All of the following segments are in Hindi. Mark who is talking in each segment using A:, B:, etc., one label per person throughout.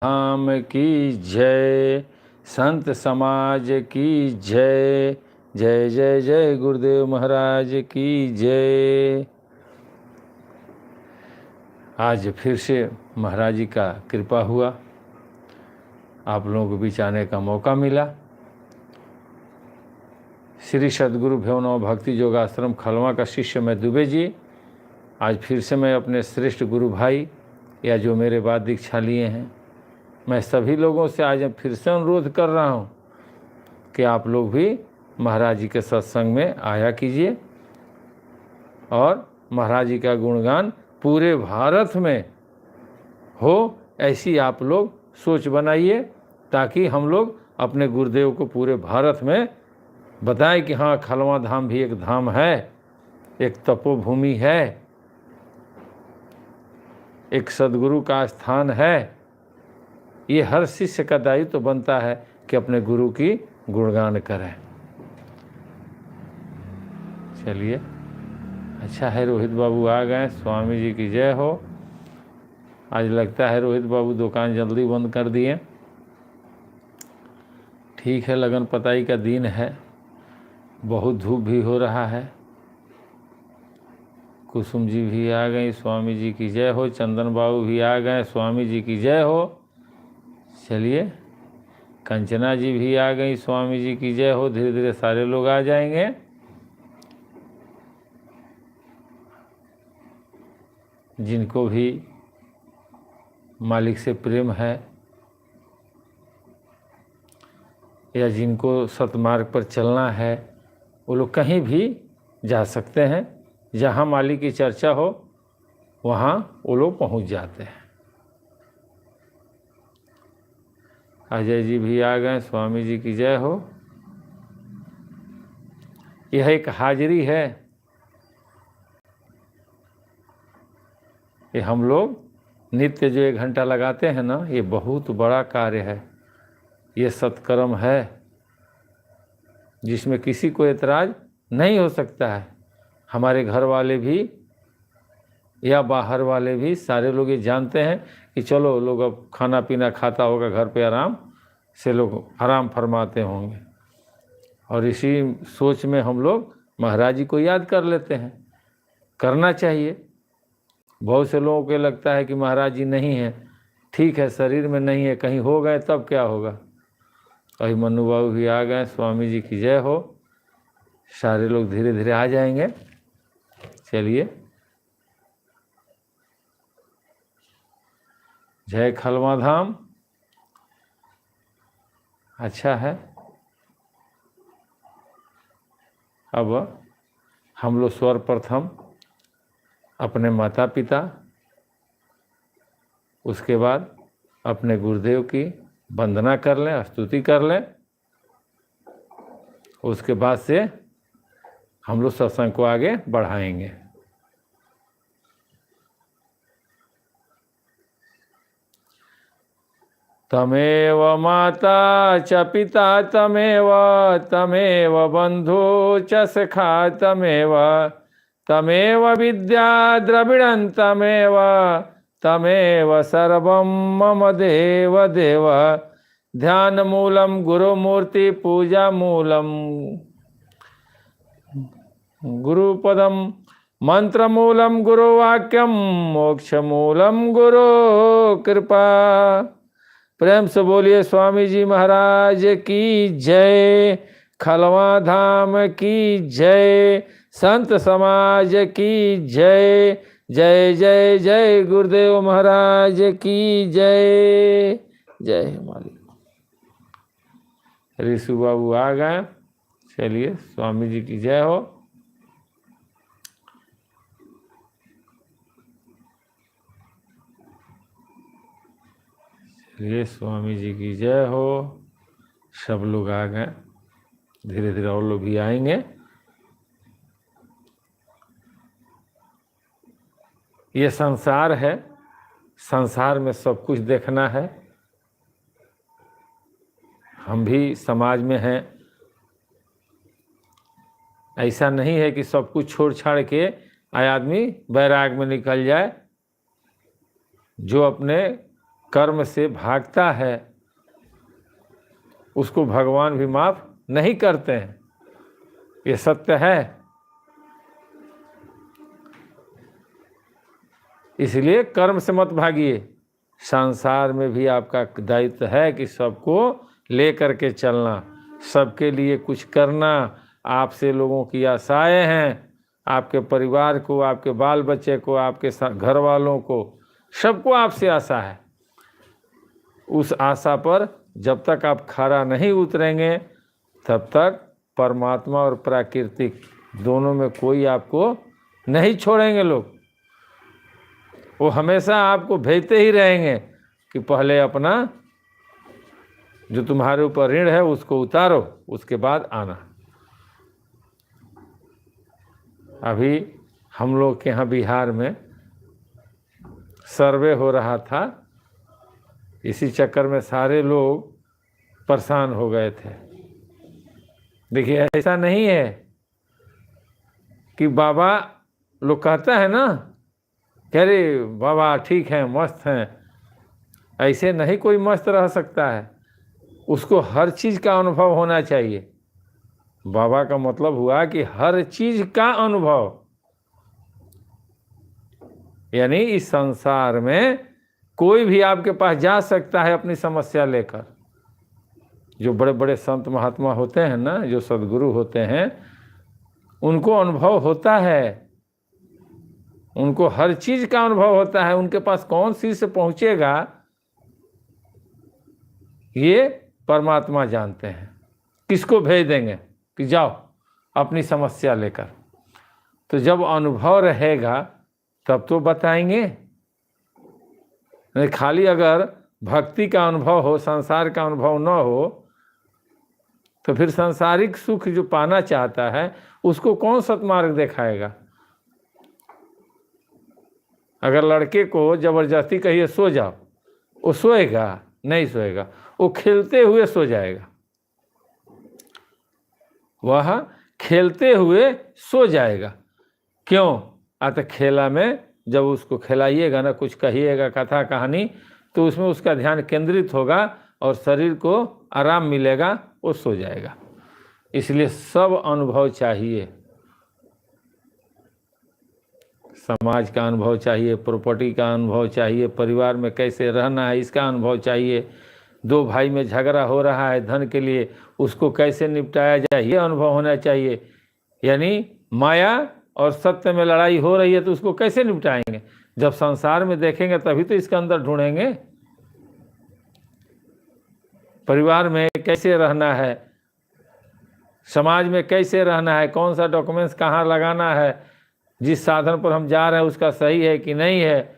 A: धाम की जय, संत समाज की जय। जय जय जय गुरुदेव महाराज की जय। आज फिर से महाराज जी का कृपा हुआ, आप लोगों के बीच आने का मौका मिला। श्री सद्गुरु भैरवनाथ भक्ति योगाश्रम खलवा का शिष्य मैं दुबे जी। आज फिर से मैं अपने श्रेष्ठ गुरु भाई या जो मेरे बाद दीक्षा लिए हैं, मैं सभी लोगों से आज फिर से अनुरोध कर रहा हूँ कि आप लोग भी महाराज जी के सत्संग में आया कीजिए और महाराज जी का गुणगान पूरे भारत में हो, ऐसी आप लोग सोच बनाइए, ताकि हम लोग अपने गुरुदेव को पूरे भारत में बताएं कि हाँ, खलवा धाम भी एक धाम है, एक तपोभूमि है, एक सद्गुरु का स्थान है। ये हर शिष्य का दायित्व तो बनता है कि अपने गुरु की गुणगान करें। चलिए, अच्छा है रोहित बाबू आ गए, स्वामी जी की जय हो। आज लगता है रोहित बाबू दुकान जल्दी बंद कर दिए। ठीक है, लगन पताई का दिन है, बहुत धूप भी हो रहा है। कुसुम जी भी आ गई, स्वामी जी की जय हो। चंदन बाबू भी आ गए, स्वामी जी की जय हो। चलिए, कंचना जी भी आ गई, स्वामी जी की जय हो। धीरे धीरे सारे लोग आ जाएंगे। जिनको भी मालिक से प्रेम है या जिनको सतमार्ग पर चलना है, वो लोग कहीं भी जा सकते हैं। जहाँ मालिक की चर्चा हो वहाँ वो लोग पहुँच जाते हैं। अजय जी भी आ गए, स्वामी जी की जय हो। यह एक हाजिरी है, ये हम लोग नित्य जो 1 घंटा लगाते हैं ना, ये बहुत बड़ा कार्य है। ये सत्कर्म है जिसमें किसी को एतराज़ नहीं हो सकता है। हमारे घर वाले भी या बाहर वाले भी सारे लोग ये जानते हैं कि चलो लोग अब खाना पीना खाता होगा, घर पे आराम से लोग आराम फरमाते होंगे, और इसी सोच में हम लोग महाराज जी को याद कर लेते हैं। करना चाहिए। बहुत से लोगों को लगता है कि महाराज जी नहीं हैं, ठीक है, शरीर में नहीं है, कहीं हो गए तब क्या होगा। अभी मन्नू बाबू भी आ गए, स्वामी जी की जय हो। सारे लोग धीरे धीरे आ जाएंगे। चलिए, जय खलवा धाम। अच्छा है, अब हम लोग सर्वप्रथम अपने माता पिता, उसके बाद अपने गुरुदेव की वंदना कर लें, स्तुति कर लें। उसके बाद से हम लोग सत्संग को आगे बढ़ाएंगे। तमेव माता च पिता तमेव, तमेव बंधु च सखा तमेव, तमेव विद्या द्रविणं तमेव, तमेव सर्वं मम देव देव। ध्यान मूलम गुरुमूर्ति पूजा मूलम गुरुपदम, मंत्र मूलम गुरुवाक्यम, मोक्ष मूलम गुरु कृपा। प्रेम से बोलिए स्वामी जी महाराज की जय, खलवा धाम की जय, संत समाज की जय। जय जय जय गुरुदेव महाराज की जय। जय मालिक। ऋषु बाबू आ गए, चलिए, स्वामी जी की जय हो। चलिए, स्वामी जी की जय हो। सब लोग आ गए, धीरे धीरे और लोग भी आएंगे। ये संसार है, संसार में सब कुछ देखना है। हम भी समाज में हैं। ऐसा नहीं है कि सब कुछ छोड़ छाड़ के आदमी बैराग में निकल जाए। जो अपने कर्म से भागता है उसको भगवान भी माफ नहीं करते हैं, ये सत्य है। इसलिए कर्म से मत भागिए। संसार में भी आपका दायित्व है कि सबको ले करके चलना, सबके लिए कुछ करना। आपसे लोगों की आशाएं हैं, आपके परिवार को, आपके बाल बच्चे को, आपके घर वालों को, सबको आपसे आशा है। उस आशा पर जब तक आप खरा नहीं उतरेंगे तब तक परमात्मा और प्राकृतिक दोनों में कोई आपको नहीं छोड़ेंगे लोग। वो हमेशा आपको भेजते ही रहेंगे कि पहले अपना जो तुम्हारे ऊपर ऋण है उसको उतारो, उसके बाद आना। अभी हम लोग के यहाँ बिहार में सर्वे हो रहा था, इसी चक्कर में सारे लोग परेशान हो गए थे। देखिए ऐसा नहीं है कि बाबा लोग कहता है ना कह रहे बाबा ठीक हैं, मस्त हैं, ऐसे नहीं कोई मस्त रह सकता है। उसको हर चीज़ का अनुभव होना चाहिए। बाबा का मतलब हुआ कि हर चीज़ का अनुभव, यानी इस संसार में कोई भी आपके पास जा सकता है अपनी समस्या लेकर। जो बड़े बड़े संत महात्मा होते हैं ना, जो सद्गुरु होते हैं, उनको अनुभव होता है, उनको हर चीज़ का अनुभव होता है। उनके पास कौन सी से पहुँचेगा ये परमात्मा जानते हैं। किसको भेज देंगे कि जाओ अपनी समस्या लेकर। तो जब अनुभव रहेगा तब तो बताएंगे। नहीं खाली अगर भक्ति का अनुभव हो, संसार का अनुभव न हो, तो फिर सांसारिक सुख जो पाना चाहता है उसको कौन सत्मार्ग दिखाएगा। अगर लड़के को जबरदस्ती कहिए सो जाओ, वो सोएगा? नहीं सोएगा, वो खेलते हुए सो जाएगा। वह खेलते हुए सो जाएगा। क्यों? तो खेला में जब उसको खिलाइएगा ना, कुछ कहिएगा कथा कहानी, तो उसमें उसका ध्यान केंद्रित होगा और शरीर को आराम मिलेगा, वो सो जाएगा। इसलिए सब अनुभव चाहिए। समाज का अनुभव चाहिए, प्रॉपर्टी का अनुभव चाहिए, परिवार में कैसे रहना है इसका अनुभव चाहिए, दो भाई में झगड़ा हो रहा है धन के लिए, उसको कैसे निपटाया जाए ये अनुभव होना चाहिए। यानी माया और सत्य में लड़ाई हो रही है तो उसको कैसे निपटाएंगे? जब संसार में देखेंगे तभी तो इसके अंदर ढूंढेंगे। परिवार में कैसे रहना है, समाज में कैसे रहना है, कौन सा डॉक्यूमेंट्स कहाँ लगाना है, जिस साधन पर हम जा रहे हैं उसका सही है कि नहीं है,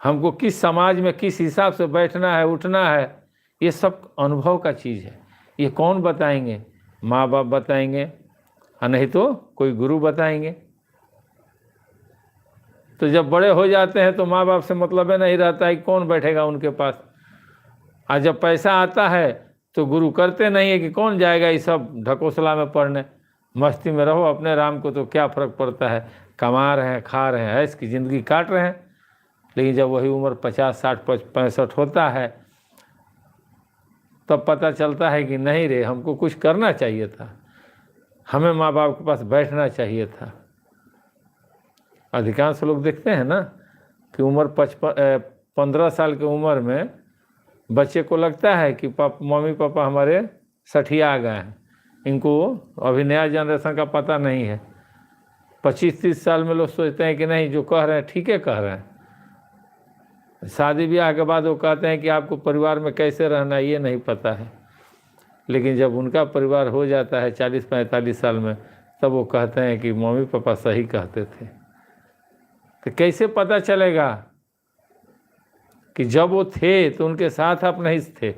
A: हमको किस समाज में किस हिसाब से बैठना है उठना है, ये सब अनुभव का चीज़ है। ये कौन बताएंगे? माँ बाप बताएंगे, और नहीं तो कोई गुरु बताएंगे। तो जब बड़े हो जाते हैं तो माँ बाप से मतलब है नहीं रहता है कि कौन बैठेगा उनके पास। और जब पैसा आता है तो गुरु करते नहीं है कि कौन जाएगा ये सब ढकोसला में पढ़ने। मस्ती में रहो अपने राम को, तो क्या फ़र्क पड़ता है, कमा रहे हैं, खा रहे हैं, ऐश की ज़िंदगी काट रहे हैं। लेकिन जब वही उम्र 50, 60, 65 होता है तब पता चलता है कि नहीं रे, हमको कुछ करना चाहिए था, हमें माँ बाप के पास बैठना चाहिए था। अधिकांश लोग देखते हैं ना कि उम्र 15 साल की उम्र में बच्चे को लगता है कि मम्मी पापा हमारे सठिया गए हैं, इनको अभी नया जनरेशन का पता नहीं है। 25-30 साल में लोग सोचते हैं कि नहीं जो कह रहे हैं ठीक है कह रहे हैं। शादी ब्याह के बाद वो कहते हैं कि आपको परिवार में कैसे रहना है ये नहीं पता है। लेकिन जब उनका परिवार हो जाता है 40-45 साल में, तब वो कहते हैं कि मम्मी पापा सही कहते थे। तो कैसे पता चलेगा कि जब वो थे तो उनके साथ आप नहीं थे,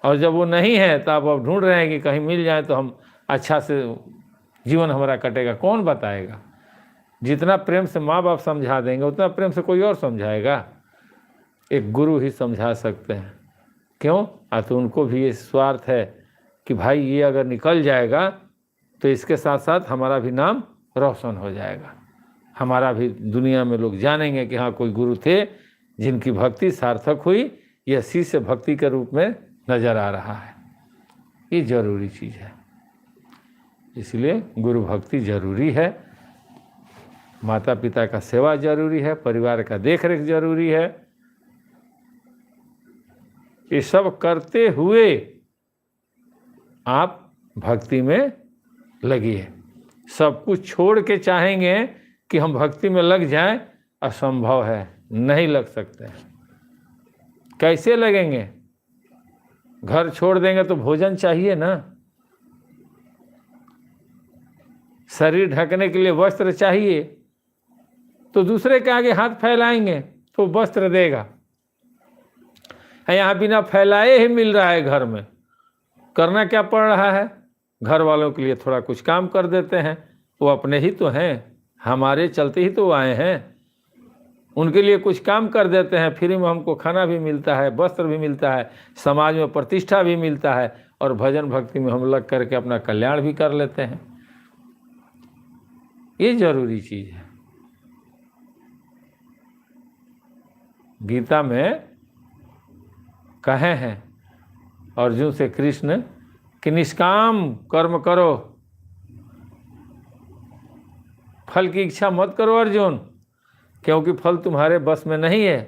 A: और जब वो नहीं है तो आप अब ढूंढ रहे हैं कि कहीं मिल जाए तो हम अच्छा से जीवन हमारा कटेगा। कौन बताएगा? जितना प्रेम से माँ बाप समझा देंगे उतना प्रेम से कोई और समझाएगा? एक गुरु ही समझा सकते हैं। क्यों? तो उनको भी ये स्वार्थ है कि भाई ये अगर निकल जाएगा तो इसके साथ साथ हमारा भी नाम रोशन हो जाएगा, हमारा भी दुनिया में लोग जानेंगे कि हाँ कोई गुरु थे जिनकी भक्ति सार्थक हुई, यह शिष्य भक्ति के रूप में नजर आ रहा है। ये जरूरी चीज़ है, इसलिए गुरु भक्ति जरूरी है। माता पिता का सेवा जरूरी है, परिवार का देखरेख जरूरी है। ये सब करते हुए आप भक्ति में लगिए। सब कुछ छोड़ के चाहेंगे कि हम भक्ति में लग जाएं, असंभव है, नहीं लग सकते। कैसे लगेंगे? घर छोड़ देंगे तो भोजन चाहिए ना, शरीर ढकने के लिए वस्त्र चाहिए, तो दूसरे के आगे हाथ फैलाएंगे तो वस्त्र देगा। यहाँ बिना फैलाए ही मिल रहा है। घर में करना क्या पड़ रहा है? घर वालों के लिए थोड़ा कुछ काम कर देते हैं, वो अपने ही तो हैं, हमारे चलते ही तो आए हैं। उनके लिए कुछ काम कर देते हैं, फ्री में हमको खाना भी मिलता है, वस्त्र भी मिलता है, समाज में प्रतिष्ठा भी मिलता है, और भजन भक्ति में हम लग करके अपना कल्याण भी कर लेते हैं। ये जरूरी चीज़ है। गीता में कहे हैं अर्जुन से कृष्ण कि निष्काम कर्म करो, फल की इच्छा मत करो अर्जुन, क्योंकि फल तुम्हारे बस में नहीं है।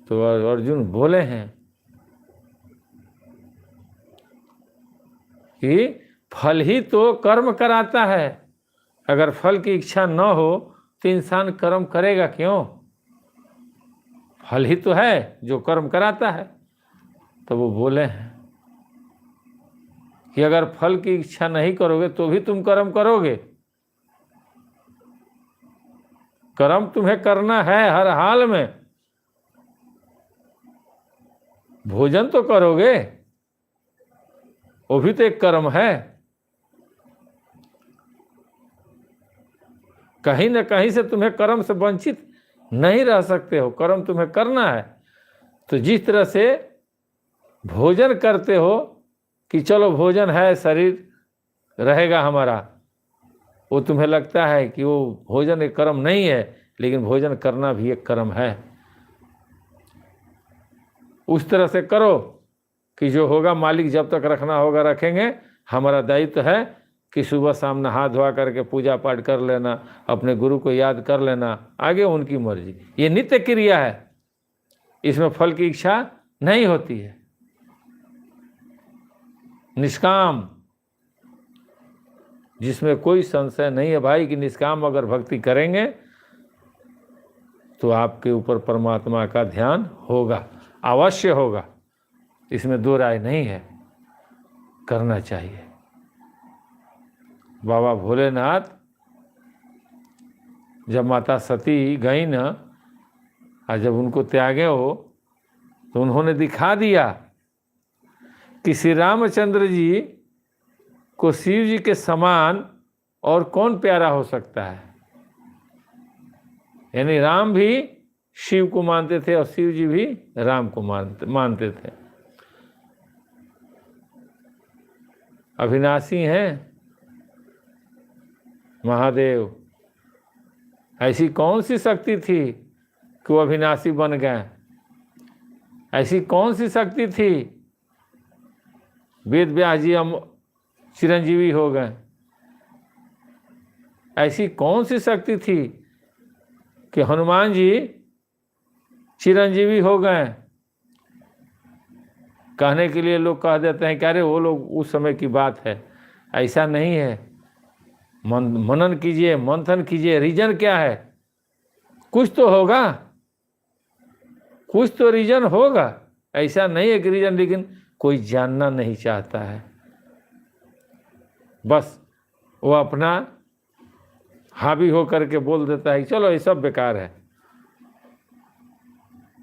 A: तो अर्जुन बोले हैं कि फल ही तो कर्म कराता है। अगर फल की इच्छा न हो तो इंसान कर्म करेगा क्यों? फल ही तो है जो कर्म कराता है। तो वो बोले हैं कि अगर फल की इच्छा नहीं करोगे तो भी तुम कर्म करोगे। कर्म तुम्हें करना है हर हाल में। भोजन तो करोगे, वो भी तो एक कर्म है। कहीं न कहीं से तुम्हें कर्म से वंचित नहीं रह सकते हो, कर्म तुम्हें करना है। तो जिस तरह से भोजन करते हो कि चलो भोजन है, शरीर रहेगा हमारा, वो तुम्हें लगता है कि वो भोजन एक कर्म नहीं है, लेकिन भोजन करना भी एक कर्म है। उस तरह से करो कि जो होगा मालिक जब तक रखना होगा रखेंगे। हमारा दायित्व है कि सुबह शाम नहा धोआ करके पूजा पाठ कर लेना, अपने गुरु को याद कर लेना, आगे उनकी मर्जी। ये नित्य क्रिया है, इसमें फल की इच्छा नहीं होती है। निष्काम, जिसमें कोई संशय नहीं है भाई कि निष्काम अगर भक्ति करेंगे तो आपके ऊपर परमात्मा का ध्यान होगा, अवश्य होगा, इसमें दो राय नहीं है, करना चाहिए। बाबा भोलेनाथ जब माता सती गई न, और जब उनको त्यागे हो तो उन्होंने दिखा दिया कि श्री रामचंद्र जी को शिव जी के समान और कौन प्यारा हो सकता है। यानी राम भी शिव को मानते थे और शिव जी भी राम को मानते थे। अविनाशी हैं महादेव। ऐसी कौन सी शक्ति थी कि वो अविनाशी बन गए? ऐसी कौन सी शक्ति थी? वेद व्यास जी चिरंजीवी हो गए। ऐसी कौन सी शक्ति थी कि हनुमान जी चिरंजीवी हो गए? कहने के लिए लोग कह देते हैं कि अरे वो लोग उस समय की बात है। ऐसा नहीं है। मनन कीजिए, मंथन कीजिए, रीजन क्या है? कुछ तो होगा, कुछ तो रीजन होगा। ऐसा नहीं है कि रीजन, लेकिन कोई जानना नहीं चाहता है। बस वो अपना हावी हो करके बोल देता है चलो ये सब बेकार है।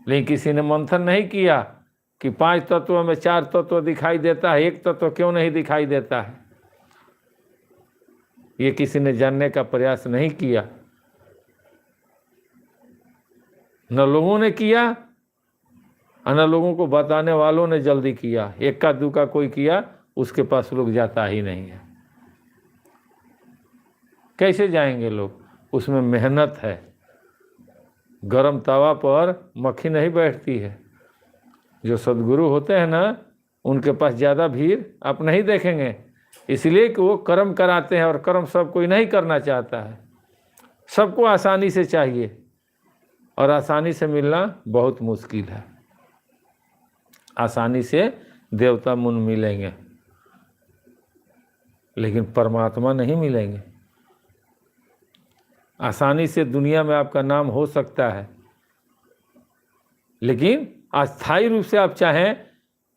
A: लेकिन किसी ने मंथन नहीं किया कि 5 तत्वों में 4 तत्व दिखाई देता है, एक तत्व क्यों नहीं दिखाई देता है। ये किसी ने जानने का प्रयास नहीं किया, न लोगों ने किया और न लोगों को बताने वालों ने जल्दी किया। इक्का दुक्का कोई किया, उसके पास लोग जाता ही नहीं है। कैसे जाएंगे लोग? उसमें मेहनत है। गरम तवा पर मक्खी नहीं बैठती है, जो सद्गुरु होते हैं ना, उनके पास ज़्यादा भीड़ आप नहीं देखेंगे, इसलिए कि वो कर्म कराते हैं, और कर्म सब कोई नहीं करना चाहता है। सबको आसानी से चाहिए, और आसानी से मिलना बहुत मुश्किल है। आसानी से देवता मुनि मिलेंगे, लेकिन परमात्मा नहीं मिलेंगे। आसानी से दुनिया में आपका नाम हो सकता है, लेकिन अस्थायी रूप से आप चाहें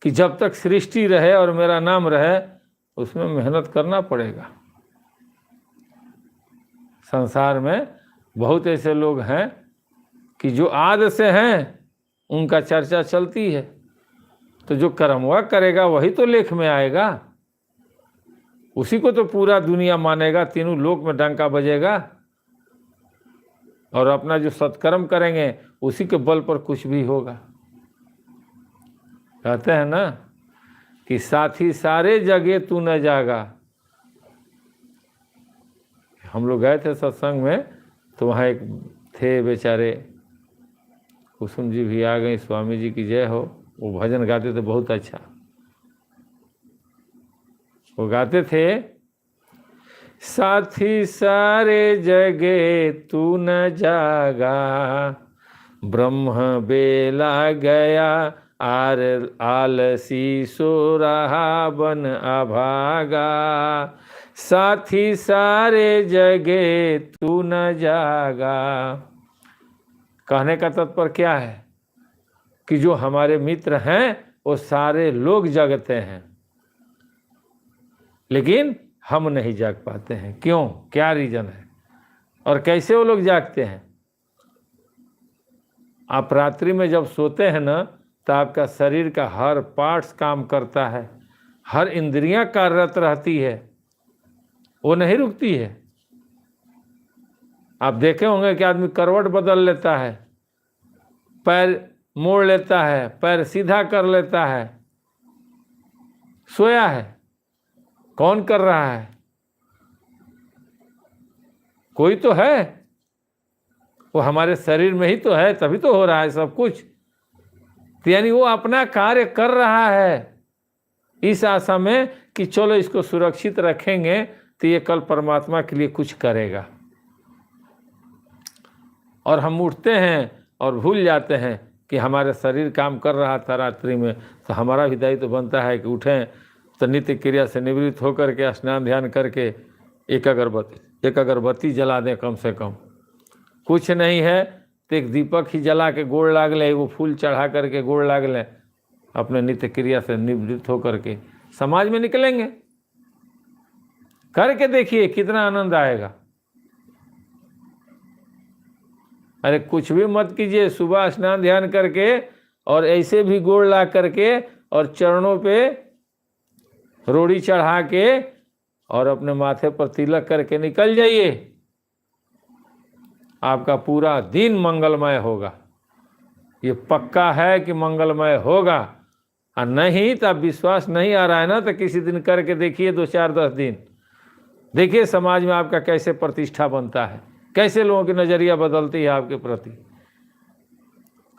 A: कि जब तक सृष्टि रहे और मेरा नाम रहे, उसमें मेहनत करना पड़ेगा। संसार में बहुत ऐसे लोग हैं कि जो आद से हैं, उनका चर्चा चलती है, तो जो कर्मवा करेगा वही तो लेख में आएगा, उसी को तो पूरा दुनिया मानेगा, तीनों लोक में डंका बजेगा। और अपना जो सत्कर्म करेंगे उसी के बल पर कुछ भी होगा। कहते हैं ना कि साथी सारे जगह तू न जागा। हम लोग गए थे सत्संग में, तो वहाँ एक थे बेचारे, कुसुम जी भी आ गई, स्वामी जी की जय हो। वो भजन गाते थे बहुत अच्छा। वो गाते थे, साथी सारे जगे तू न जागा, ब्रह्म बेला गया आलसी सो रहा बन अभागा। साथी सारे जगे तू न जागा। कहने का तात्पर्य क्या है कि जो हमारे मित्र हैं वो सारे लोग जगते हैं, लेकिन हम नहीं जाग पाते हैं। क्यों? क्या रीजन है? और कैसे वो लोग जागते हैं? आप रात्रि में जब सोते हैं ना, तो आपका शरीर का हर पार्ट्स काम करता है, हर इंद्रियां कार्यरत रहती है, वो नहीं रुकती है। आप देखे होंगे कि आदमी करवट बदल लेता है, पैर मोड़ लेता है, पैर सीधा कर लेता है, सोया है। कौन कर रहा है? कोई तो है, वो हमारे शरीर में ही तो है, तभी तो हो रहा है सब कुछ। तो यानी वो अपना कार्य कर रहा है इस आशा में कि चलो इसको सुरक्षित रखेंगे तो ये कल परमात्मा के लिए कुछ करेगा। और हम उठते हैं और भूल जाते हैं कि हमारे शरीर काम कर रहा था रात्रि में, तो हमारा भी दायित्व बनता है कि उठें तो नित्य क्रिया से निवृत्त होकर के स्नान ध्यान करके एक अगरबत्ती जला दें। कम से कम कुछ नहीं है तो एक दीपक ही जला के गोड़ लाग लें, वो फूल चढ़ा करके गोड़ लाग लें, अपने नित्य क्रिया से निवृत्त होकर के समाज में निकलेंगे। करके देखिए कितना आनंद आएगा। अरे कुछ भी मत कीजिए, सुबह स्नान ध्यान करके और ऐसे भी गोड़ ला करके और चरणों पे रोड़ी चढ़ा के और अपने माथे पर तिलक करके निकल जाइए, आपका पूरा दिन मंगलमय होगा। ये पक्का है कि मंगलमय होगा। और नहीं तो आप विश्वास नहीं आ रहा है ना, तो किसी दिन करके देखिए, 2 4 10 दिन देखिए समाज में आपका कैसे प्रतिष्ठा बनता है, कैसे लोगों की नज़रिया बदलती है आपके प्रति।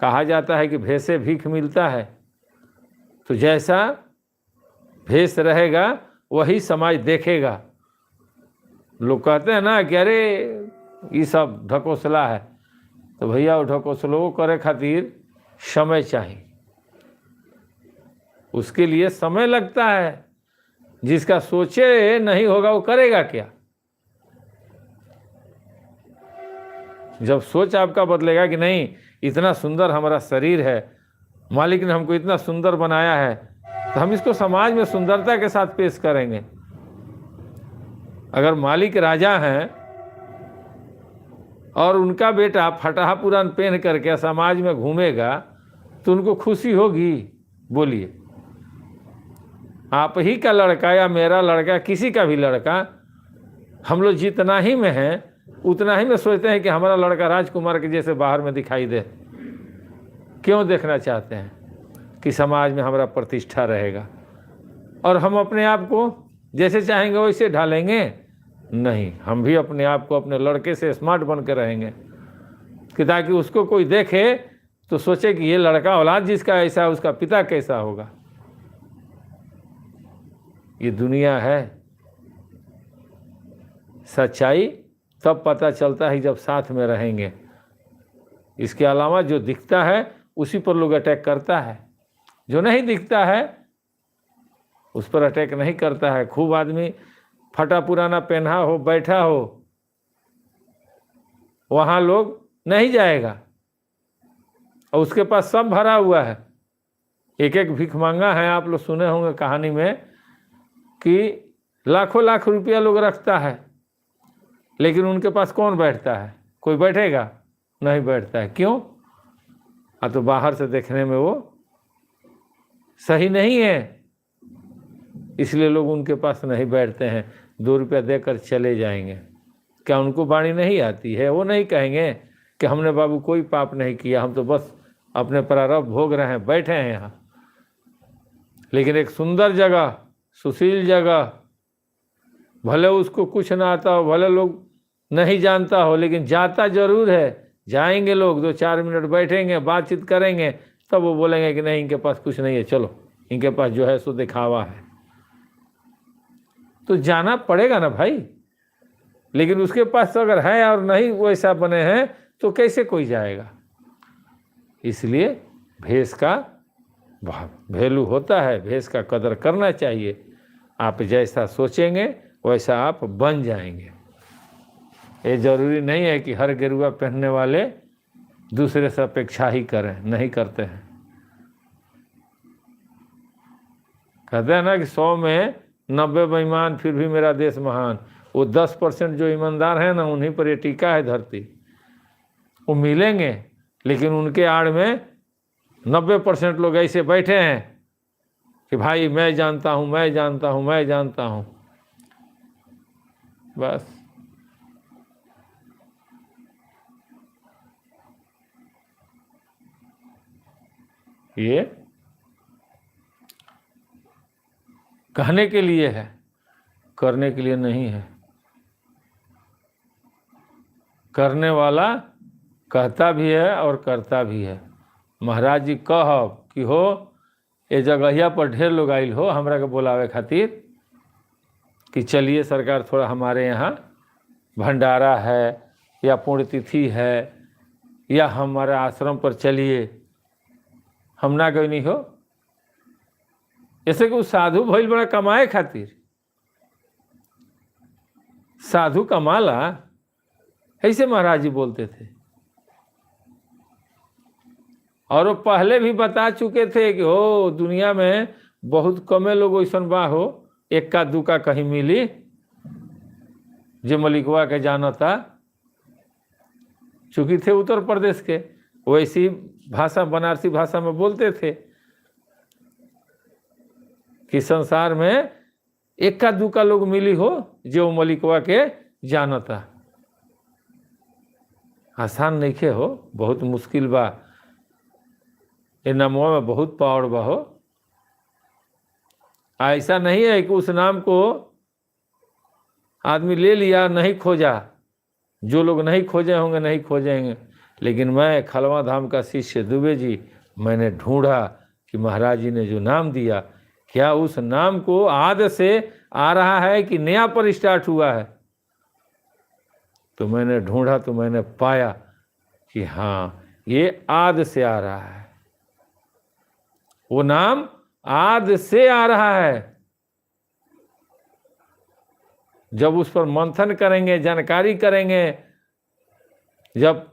A: कहा जाता है कि भेष से भीख मिलता है, तो जैसा भेष रहेगा वही समाज देखेगा। लोग कहते हैं ना कि अरे ये सब ढकोसला है, तो भैया वो ढकोसलो को करे खातिर समय चाहिए, उसके लिए समय लगता है। जिसका सोचे नहीं होगा वो करेगा क्या? जब सोच आपका बदलेगा कि नहीं इतना सुंदर हमारा शरीर है, मालिक ने हमको इतना सुंदर बनाया है, तो हम इसको समाज में सुंदरता के साथ पेश करेंगे। अगर मालिक राजा हैं और उनका बेटा फटाहा पुरान पहन करके समाज में घूमेगा, तो उनको खुशी होगी? बोलिए। आप ही का लड़का या मेरा लड़का, किसी का भी लड़का, हम लोग जितना ही में हैं उतना ही में सोचते हैं कि हमारा लड़का राजकुमार के जैसे बाहर में दिखाई दे। क्यों देखना चाहते हैं? कि समाज में हमारा प्रतिष्ठा रहेगा, और हम अपने आप को जैसे चाहेंगे वैसे ढालेंगे? नहीं, हम भी अपने आप को अपने लड़के से स्मार्ट बन के रहेंगे कि ताकि उसको कोई देखे तो सोचे कि ये लड़का औलाद जिसका ऐसा है उसका पिता कैसा होगा। ये दुनिया है। सच्चाई तब पता चलता है जब साथ में रहेंगे। इसके अलावा जो दिखता है उसी पर लोग अटैक करता है, जो नहीं दिखता है उस पर अटैक नहीं करता है। खूब आदमी फटा पुराना पहना हो बैठा हो, वहाँ लोग नहीं जाएगा, और उसके पास सब भरा हुआ है। एक एक भिखमंगा है, आप लोग सुने होंगे कहानी में कि लाखों लाख रुपया लोग रखता है, लेकिन उनके पास कौन बैठता है? कोई बैठेगा? नहीं बैठता है। क्यों? तो बाहर से देखने में वो सही नहीं है, इसलिए लोग उनके पास नहीं बैठते हैं। 2 रुपया देकर चले जाएंगे। क्या उनको वाणी नहीं आती है? वो नहीं कहेंगे कि हमने बाबू कोई पाप नहीं किया, हम तो बस अपने प्रारब्ध भोग रहे हैं, बैठे हैं यहाँ। लेकिन एक सुंदर जगह, सुशील जगह, भले उसको कुछ ना आता हो, भले लोग नहीं जानता हो, लेकिन जाता जरूर है। जाएंगे लोग, 2-4 मिनट बैठेंगे, बातचीत करेंगे, तब वो बोलेंगे कि नहीं इनके पास कुछ नहीं है, चलो इनके पास जो है सो दिखावा है। तो जाना पड़ेगा ना भाई। लेकिन उसके पास तो अगर है और नहीं वैसा बने हैं तो कैसे कोई जाएगा? इसलिए भेष का वैल्यू होता है, भेष का कदर करना चाहिए। आप जैसा सोचेंगे वैसा आप बन जाएंगे। ये जरूरी नहीं है कि हर गेरुआ पहनने वाले दूसरे से अपेक्षा ही करें, नहीं करते हैं। कहते हैं ना कि 100 में 90 बेईमान फिर भी मेरा देश महान। वो 10% जो ईमानदार हैं ना, उन्हीं पर ये टीका है धरती। वो मिलेंगे, लेकिन उनके आड़ में 90% लोग ऐसे बैठे हैं कि भाई मैं जानता हूँ, मैं जानता हूँ, मैं जानता हूँ। बस ये कहने के लिए है, करने के लिए नहीं है। करने वाला कहता भी है और करता भी है। महाराज जी कह कि हो ये जगहिया पर ढेर लोग आइल हो हमरा के बोलावे खातिर कि चलिए सरकार थोड़ा हमारे यहाँ भंडारा है या पुण्यतिथि है या हमारे आश्रम पर चलिए, हम ना गई नहीं हो। जैसे कि उस साधु भइल बड़ा कमाए खातिर। साधु कमाला, ऐसे महाराज जी बोलते थे। और वो पहले भी बता चुके थे कि हो दुनिया में बहुत कमे लोग ऐसन बा हो, 1 का 2 का कहीं मिली जो मलिकवा के जानता। चूंकि थे उत्तर प्रदेश के, वैसी भाषा बनारसी भाषा में बोलते थे कि संसार में 1 का 2 का लोग मिली हो जो मलिकवा के जानता। आसान नहीं खे हो, बहुत मुश्किल बा। ये नामों में बहुत पावर बा हो। ऐसा नहीं है कि उस नाम को आदमी ले लिया नहीं खोजा। जो लोग नहीं खोजे होंगे नहीं खोजेंगे, लेकिन मैं खलवा धाम का शिष्य दुबे जी, मैंने ढूंढा कि महाराज जी ने जो नाम दिया, क्या उस नाम को आद से आ रहा है कि नया पर स्टार्ट हुआ है। तो मैंने ढूंढा तो मैंने पाया कि हाँ ये आद से आ रहा है। वो नाम आद से आ रहा है। जब उस पर मंथन करेंगे, जानकारी करेंगे, जब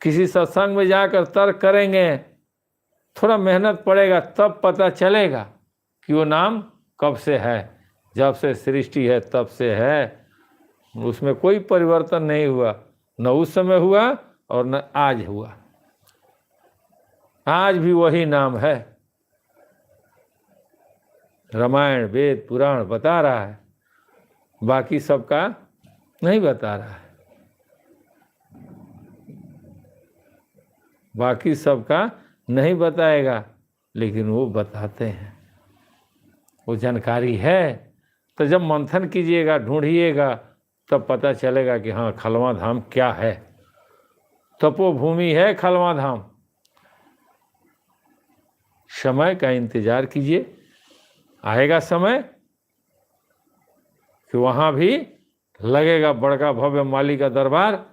A: किसी सत्संग में जाकर तर्क करेंगे, थोड़ा मेहनत पड़ेगा, तब पता चलेगा कि वो नाम कब से है। जब से सृष्टि है तब से है, उसमें कोई परिवर्तन नहीं हुआ। न उस समय हुआ और न आज हुआ। आज भी वही नाम है। रामायण वेद पुराण बता रहा है, बाकी सबका नहीं बता रहा है। बाकी सबका नहीं बताएगा, लेकिन वो बताते हैं। वो जानकारी है। तो जब मंथन कीजिएगा, ढूंढिएगा, तब पता चलेगा कि हाँ खलवा धाम क्या है। तपोभूमि है खलवा धाम। समय का इंतजार कीजिए, आएगा समय कि वहाँ भी लगेगा बड़का भव्य माली का दरबार,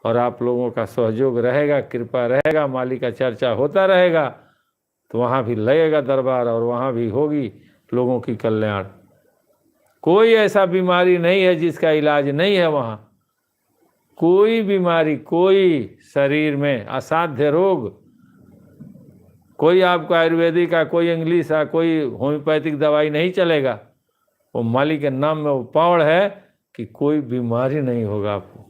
A: और आप लोगों का सहयोग रहेगा, कृपा रहेगा, माली का चर्चा होता रहेगा, तो वहाँ भी लगेगा दरबार और वहाँ भी होगी लोगों की कल्याण। कोई ऐसा बीमारी नहीं है जिसका इलाज नहीं है वहाँ। कोई बीमारी, कोई शरीर में असाध्य रोग, कोई आपको आयुर्वेदिक का, कोई इंग्लिश का, कोई होम्योपैथिक दवाई नहीं चलेगा। वो माली के नाम में वो पावर है कि कोई बीमारी नहीं होगा आपको।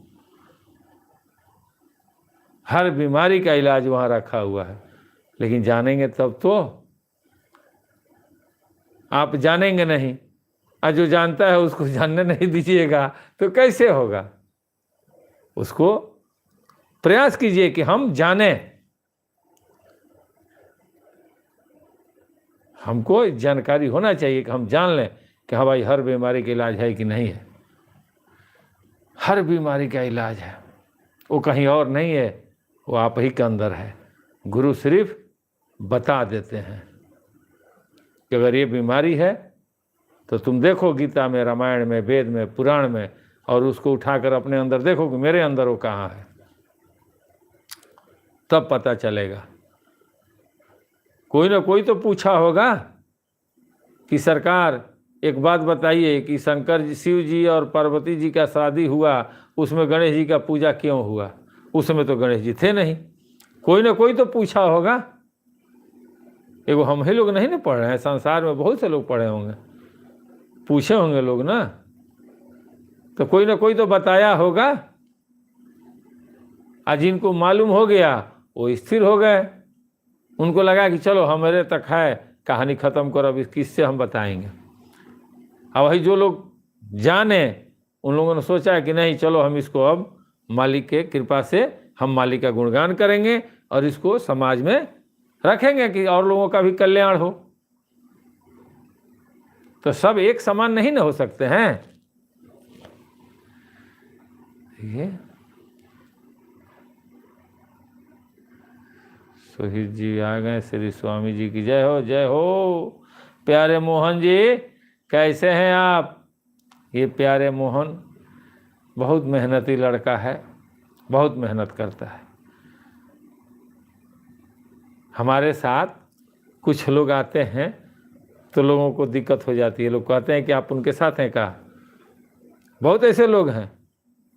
A: हर बीमारी का इलाज वहाँ रखा हुआ है। लेकिन जानेंगे तब तो, आप जानेंगे नहीं, और जो जानता है उसको जानने नहीं दीजिएगा तो कैसे होगा। उसको प्रयास कीजिए कि हम जाने, हमको जानकारी होना चाहिए कि हम जान लें कि हाँ भाई हर बीमारी का इलाज है कि नहीं है। हर बीमारी का इलाज है, वो कहीं और नहीं है, वो आप ही के अंदर है। गुरु सिर्फ बता देते हैं कि अगर ये बीमारी है तो तुम देखो गीता में, रामायण में, वेद में, पुराण में, और उसको उठाकर अपने अंदर देखो कि मेरे अंदर वो कहाँ है, तब पता चलेगा। कोई ना कोई तो पूछा होगा कि सरकार एक बात बताइए कि शंकर जी, शिव जी और पार्वती जी का शादी हुआ, उसमें गणेश जी का पूजा क्यों हुआ? उस समय तो गणेश जी थे नहीं। कोई ना कोई तो पूछा होगा। एगो हम ही लोग नहीं ना पढ़ रहे हैं, संसार में बहुत से लोग पढ़े होंगे, पूछे होंगे लोग ना, तो कोई ना कोई तो बताया होगा। आज जिनको मालूम हो गया वो स्थिर हो गए, उनको लगा कि चलो हमारे तक है, कहानी ख़त्म करो, अब इस किससे हम बताएंगे। अब वही जो लोग जाने, उन लोगों ने सोचा कि नहीं चलो हम इसको अब मालिक के कृपा से हम मालिक का गुणगान करेंगे और इसको समाज में रखेंगे कि और लोगों का भी कल्याण हो। तो सब एक समान नहीं ना हो सकते हैं। ये सोहित जी आ गए, श्री स्वामी जी की जय हो, जय हो। प्यारे मोहन जी कैसे हैं आप? ये प्यारे मोहन बहुत मेहनती लड़का है, बहुत मेहनत करता है। हमारे साथ कुछ लोग आते हैं तो लोगों को दिक्कत हो जाती है, लोग कहते हैं कि आप उनके साथ हैं क्या? बहुत ऐसे लोग हैं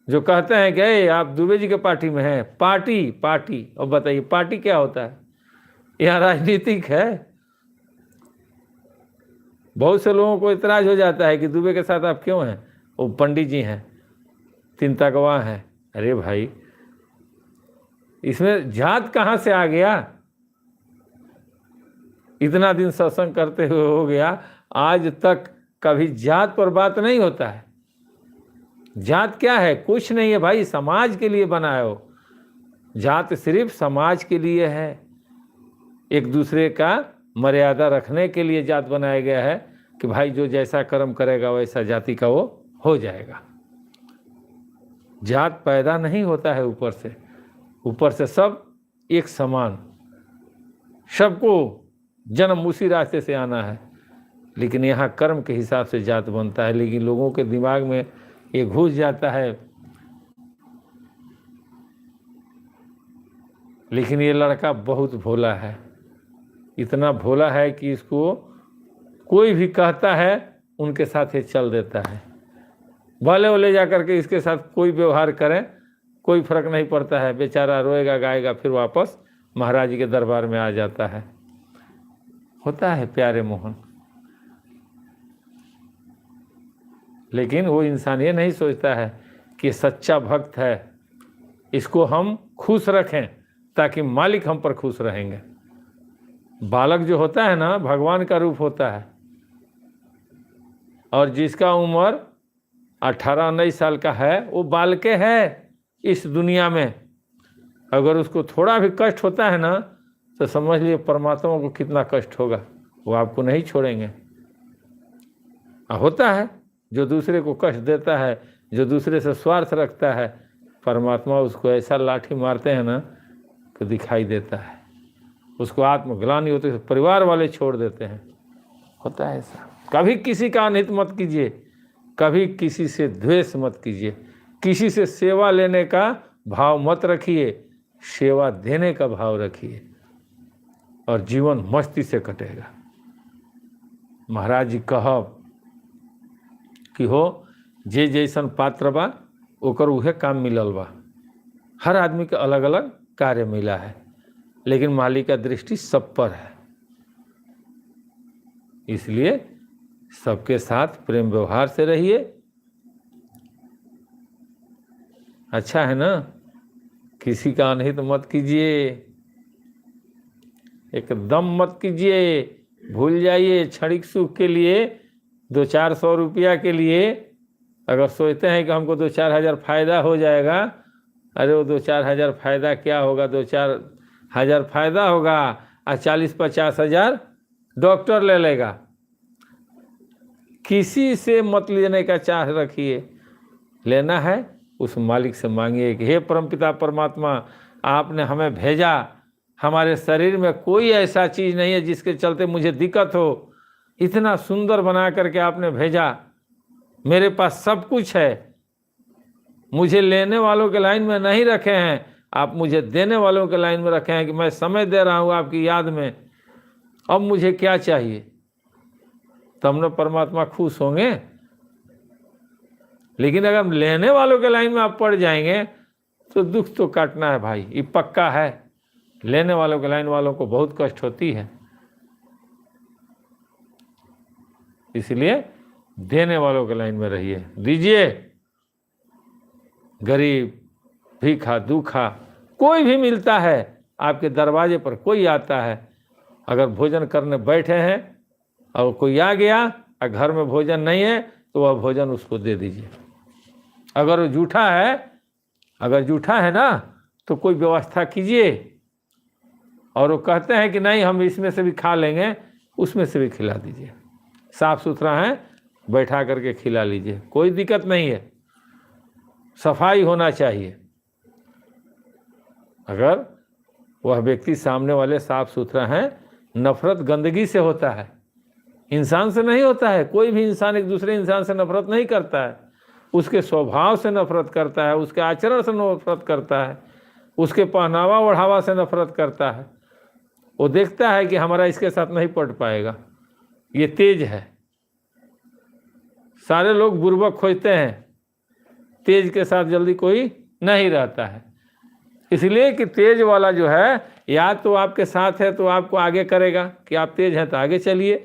A: जो कहते हैं कि आप दुबे जी के पार्टी में हैं। पार्टी पार्टी, और बताइए पार्टी क्या होता है? यह राजनीतिक है। बहुत से लोगों को इतराज हो जाता है कि दुबे के साथ आप क्यों हैं? वो पंडित जी हैं, तीन गवाह हैं। अरे भाई इसमें जात कहाँ से आ गया? इतना दिन सत्संग करते हुए हो गया, आज तक कभी जात पर बात नहीं होता है। जात क्या है? कुछ नहीं है भाई, समाज के लिए बनाए हो। जात सिर्फ समाज के लिए है, एक दूसरे का मर्यादा रखने के लिए जात बनाया गया है कि भाई जो जैसा कर्म करेगा वैसा जाति का वो हो जाएगा। जात पैदा नहीं होता है ऊपर से, ऊपर से सब एक समान, सबको जन्म उसी रास्ते से आना है। लेकिन यहाँ कर्म के हिसाब से जात बनता है। लेकिन लोगों के दिमाग में ये घुस जाता है। लेकिन ये लड़का बहुत भोला है, इतना भोला है कि इसको कोई भी कहता है उनके साथ ये चल देता है। भले वो ले जा करके इसके साथ कोई व्यवहार करें, कोई फर्क नहीं पड़ता है। बेचारा रोएगा गाएगा, फिर वापस महाराज जी के दरबार में आ जाता है। होता है प्यारे मोहन। लेकिन वो इंसान ये नहीं सोचता है कि सच्चा भक्त है, इसको हम खुश रखें ताकि मालिक हम पर खुश रहेंगे। बालक जो होता है ना, भगवान का रूप होता है। और जिसका उम्र 18-19 साल का है वो बालके है इस दुनिया में। अगर उसको थोड़ा भी कष्ट होता है ना तो समझ लिए परमात्मा को कितना कष्ट होगा, वो आपको नहीं छोड़ेंगे। होता है जो दूसरे को कष्ट देता है, जो दूसरे से स्वार्थ रखता है, परमात्मा उसको ऐसा लाठी मारते हैं ना कि दिखाई देता है। उसको आत्मग्लानि होती है, परिवार वाले छोड़ देते हैं। होता है ऐसा। कभी किसी का अनहित मत कीजिए, कभी किसी से द्वेष मत कीजिए, किसी से सेवा लेने का भाव मत रखिए, सेवा देने का भाव रखिए और जीवन मस्ती से कटेगा। महाराज जी कहब कि हो जे जैसन पात्र बा ओकर उहे काम मिलल बा। हर आदमी के अलग अलग कार्य मिला है, लेकिन मालिक का दृष्टि सब पर है। इसलिए सबके साथ प्रेम व्यवहार से रहिए। अच्छा है ना, किसी का अनहित मत कीजिए, एकदम मत कीजिए। भूल जाइए क्षणिक सुख के लिए 200-400 रुपया के लिए अगर सोचते हैं कि हमको 2-4 हज़ार फायदा हो जाएगा, अरे वो 2-4 हज़ार फायदा क्या होगा? 2-4 हज़ार फायदा होगा और 40-50 हज़ार डॉक्टर ले लेगा। किसी से मत लेने का चाह रखिए, लेना है उस मालिक से मांगिए कि हे परमपिता परमात्मा, आपने हमें भेजा, हमारे शरीर में कोई ऐसा चीज़ नहीं है जिसके चलते मुझे दिक्कत हो। इतना सुंदर बना करके आपने भेजा, मेरे पास सब कुछ है। मुझे लेने वालों के लाइन में नहीं रखे हैं, आप मुझे देने वालों के लाइन में रखे हैं कि मैं समय दे रहा हूँ आपकी याद में। अब मुझे क्या चाहिए? तब न परमात्मा खुश होंगे। लेकिन अगर लेने वालों के लाइन में आप पड़ जाएंगे तो दुख तो काटना है भाई, ये पक्का है। लेने वालों के लाइन वालों को बहुत कष्ट होती है। इसलिए देने वालों के लाइन में रहिए, दीजिए। गरीब, भीखा, दुखा कोई भी मिलता है आपके दरवाजे पर, कोई आता है, अगर भोजन करने बैठे हैं और कोई आ गया और घर में भोजन नहीं है तो वह भोजन उसको दे दीजिए। अगर वो जूठा है ना तो कोई व्यवस्था कीजिए, और वो कहते हैं कि नहीं हम इसमें से भी खा लेंगे, उसमें से भी खिला दीजिए। साफ सुथरा है, बैठा करके खिला लीजिए, कोई दिक्कत नहीं है। सफाई होना चाहिए। अगर वह व्यक्ति सामने वाले साफ सुथरा हैं, नफरत गंदगी से होता है, इंसान से नहीं होता है। कोई भी इंसान एक दूसरे इंसान से नफरत नहीं करता है, उसके स्वभाव से नफरत करता है, उसके आचरण से नफरत करता है, उसके पहनावा ओढ़ावा से नफरत करता है। वो देखता है कि हमारा इसके साथ नहीं पट पाएगा, ये तेज है। सारे लोग बुर्बक खोजते हैं, तेज के साथ जल्दी कोई नहीं रहता है। इसलिए कि तेज वाला जो है, या तो आपके साथ है तो आपको आगे करेगा कि आप तेज हैं तो आगे चलिए,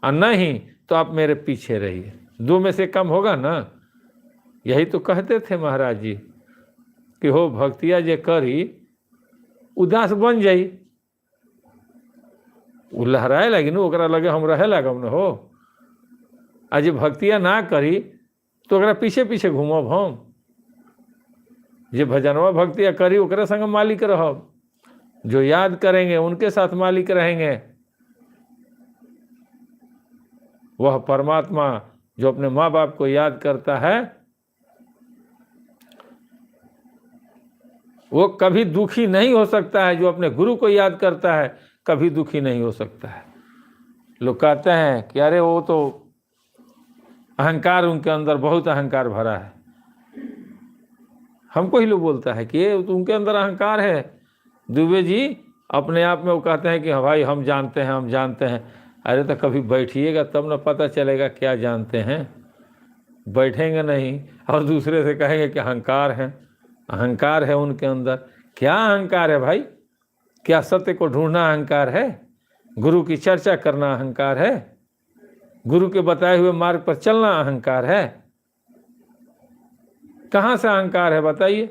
A: और नहीं तो आप मेरे पीछे रहिए। दो में से कम होगा ना। यही तो कहते थे महाराज जी कि हो भक्तिया जे करी उदास बन जाई। वो लहराए लगी न, ओकरा लगे हम रहे लगम न हो। आज भक्तिया ना करी तो ओकरा पीछे पीछे घूमब हम। जे भजनवा भक्तिया करी ओकरा संग मालिक रहब, जो याद करेंगे उनके साथ मालिक रहेंगे। वह परमात्मा जो अपने माँ बाप को याद करता है वो कभी दुखी नहीं हो सकता है। जो अपने गुरु को याद करता है कभी दुखी नहीं हो सकता है। लोग कहते हैं कि अरे वो तो अहंकार, उनके अंदर बहुत अहंकार भरा है। हमको ही लोग बोलता है कि ये तो उनके अंदर अहंकार है। दुबे जी अपने आप में वो कहते हैं कि हाँ भाई हम जानते हैं, हम जानते हैं। अरे तो कभी बैठिएगा तब न पता चलेगा क्या जानते हैं। बैठेंगे नहीं और दूसरे से कहेंगे कि अहंकार है। अहंकार है उनके अंदर। क्या अहंकार है भाई? क्या सत्य को ढूंढना अहंकार है? गुरु की चर्चा करना अहंकार है? गुरु के बताए हुए मार्ग पर चलना अहंकार है? कहाँ से अहंकार है बताइए?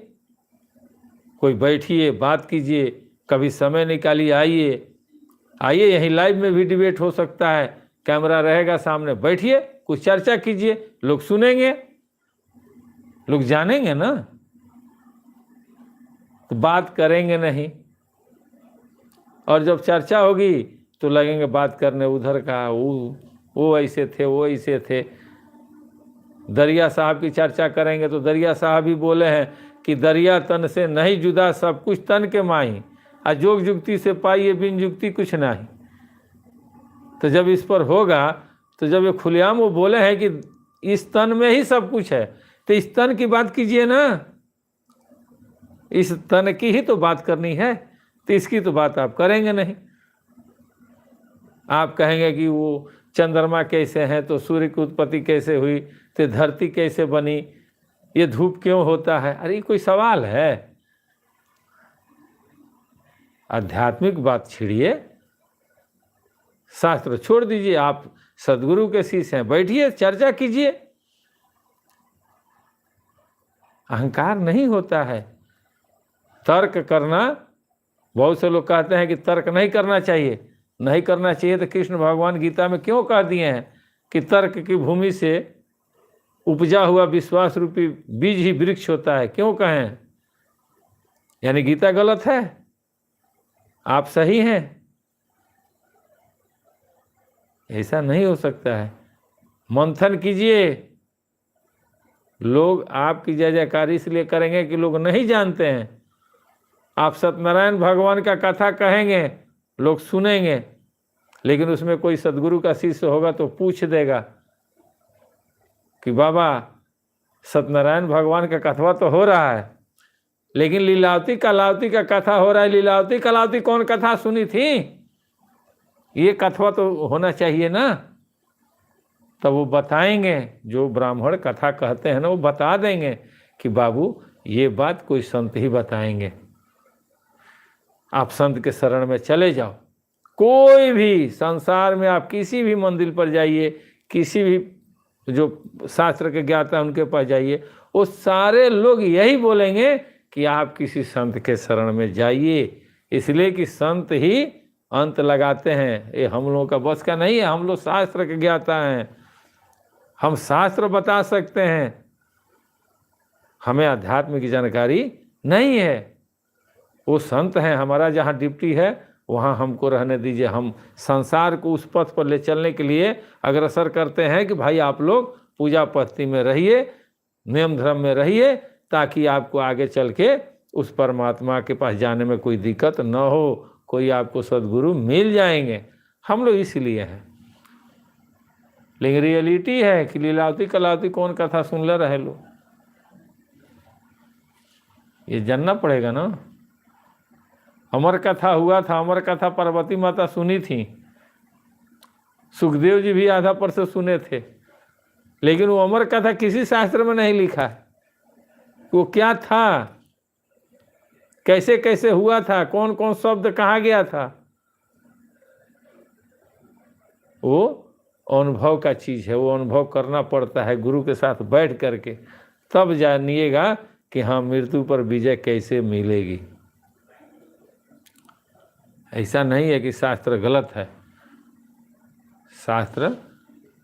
A: कोई बैठिए, बात कीजिए, कभी समय निकालिए, आइए यहीं लाइव में भी डिबेट हो सकता है। कैमरा रहेगा सामने, बैठिए, कुछ चर्चा कीजिए, लोग सुनेंगे, लोग जानेंगे ना। तो बात करेंगे नहीं, और जब चर्चा होगी तो लगेंगे बात करने उधर का, वो ऐसे थे, वो ऐसे थे। दरिया साहब की चर्चा करेंगे तो दरिया साहब ही बोले हैं कि दरिया तन से नहीं जुदा, सब कुछ तन के माही, आ जोग जुक्ति से पाइए बिन जुक्ति कुछ नहीं। तो जब इस पर होगा, तो जब ये खुलेआम वो बोले हैं कि इस तन में ही सब कुछ है, तो इस तन की बात कीजिए ना, इस तन की ही तो बात करनी है, तो इसकी तो बात आप करेंगे नहीं। आप कहेंगे कि वो चंद्रमा कैसे हैं, तो सूर्य की उत्पत्ति कैसे हुई, तो धरती कैसे बनी, ये धूप क्यों होता है। अरे कोई सवाल है? आध्यात्मिक बात छिड़िए, शास्त्र छोड़ दीजिए। आप सदगुरु के शिष्य हैं, बैठिए चर्चा कीजिए। अहंकार नहीं होता है। तर्क करना, बहुत से लोग कहते हैं कि तर्क नहीं करना चाहिए। नहीं करना चाहिए तो कृष्ण भगवान गीता में क्यों कह दिए हैं कि तर्क की भूमि से उपजा हुआ विश्वास रूपी बीज ही वृक्ष होता है, क्यों कहें? यानी गीता गलत है, आप सही हैं? ऐसा नहीं हो सकता है। मंथन कीजिए। लोग आपकी जय जयकारी इसलिए करेंगे कि लोग नहीं जानते हैं। आप सत्यनारायण भगवान का कथा कहेंगे, लोग सुनेंगे, लेकिन उसमें कोई सदगुरु का शिष्य होगा तो पूछ देगा कि बाबा सत्यनारायण भगवान का कथवा तो हो रहा है, लेकिन लीलावती कलावती का कथा हो रहा है। लीलावती कलावती कौन कथा सुनी थी? ये कथवा तो होना चाहिए ना। तब वो बताएंगे, जो ब्राह्मण कथा कहते हैं ना, वो बता देंगे कि बाबू ये बात कोई संत ही बताएंगे। आप संत के शरण में चले जाओ। कोई भी संसार में आप किसी भी मंदिर पर जाइए, किसी भी जो शास्त्र के ज्ञाता है उनके पास जाइए, वो सारे लोग यही बोलेंगे कि आप किसी संत के शरण में जाइए, इसलिए कि संत ही अंत लगाते हैं। ये हम लोगों का बस का नहीं है। हम लोग शास्त्र के ज्ञाता हैं, हम शास्त्र बता सकते हैं, हमें अध्यात्म की जानकारी नहीं है। वो संत हैं, हमारा जहाँ ड्यूटी है वहाँ हमको रहने दीजिए। हम संसार को उस पथ पर ले चलने के लिए अग्रसर करते हैं कि भाई आप लोग पूजा पद्धति में रहिए, नियम धर्म में रहिए, ताकि आपको आगे चल के उस परमात्मा के पास जाने में कोई दिक्कत न हो, कोई आपको सद्गुरु मिल जाएंगे। हम लोग इसलिए हैं। लेकिन रियलिटी है कि लीलावती कलावती कौन कथा सुन ले रहे लोग, ये जानना पड़ेगा ना। अमर कथा हुआ था, अमर कथा पार्वती माता सुनी थी, सुखदेव जी भी आधा पर से सुने थे, लेकिन वो अमर कथा किसी शास्त्र में नहीं लिखा है। वो क्या था, कैसे कैसे हुआ था, कौन कौन शब्द कहा गया था, वो अनुभव का चीज है। वो अनुभव करना पड़ता है गुरु के साथ बैठ करके, तब जानिएगा कि हाँ मृत्यु पर विजय कैसे मिलेगी। ऐसा नहीं है कि शास्त्र गलत है। शास्त्र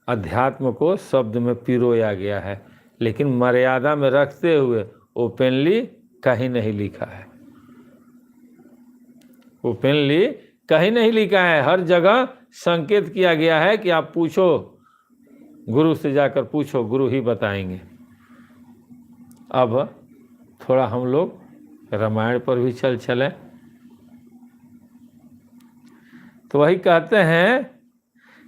A: अध्यात्म को शब्द में पिरोया गया है, लेकिन मर्यादा में रखते हुए ओपनली कहीं नहीं लिखा है। ओपनली कहीं नहीं लिखा है। हर जगह संकेत किया गया है कि आप पूछो, गुरु से जाकर पूछो, गुरु ही बताएंगे। अब थोड़ा हम लोग रामायण पर भी चलें। तो वही कहते हैं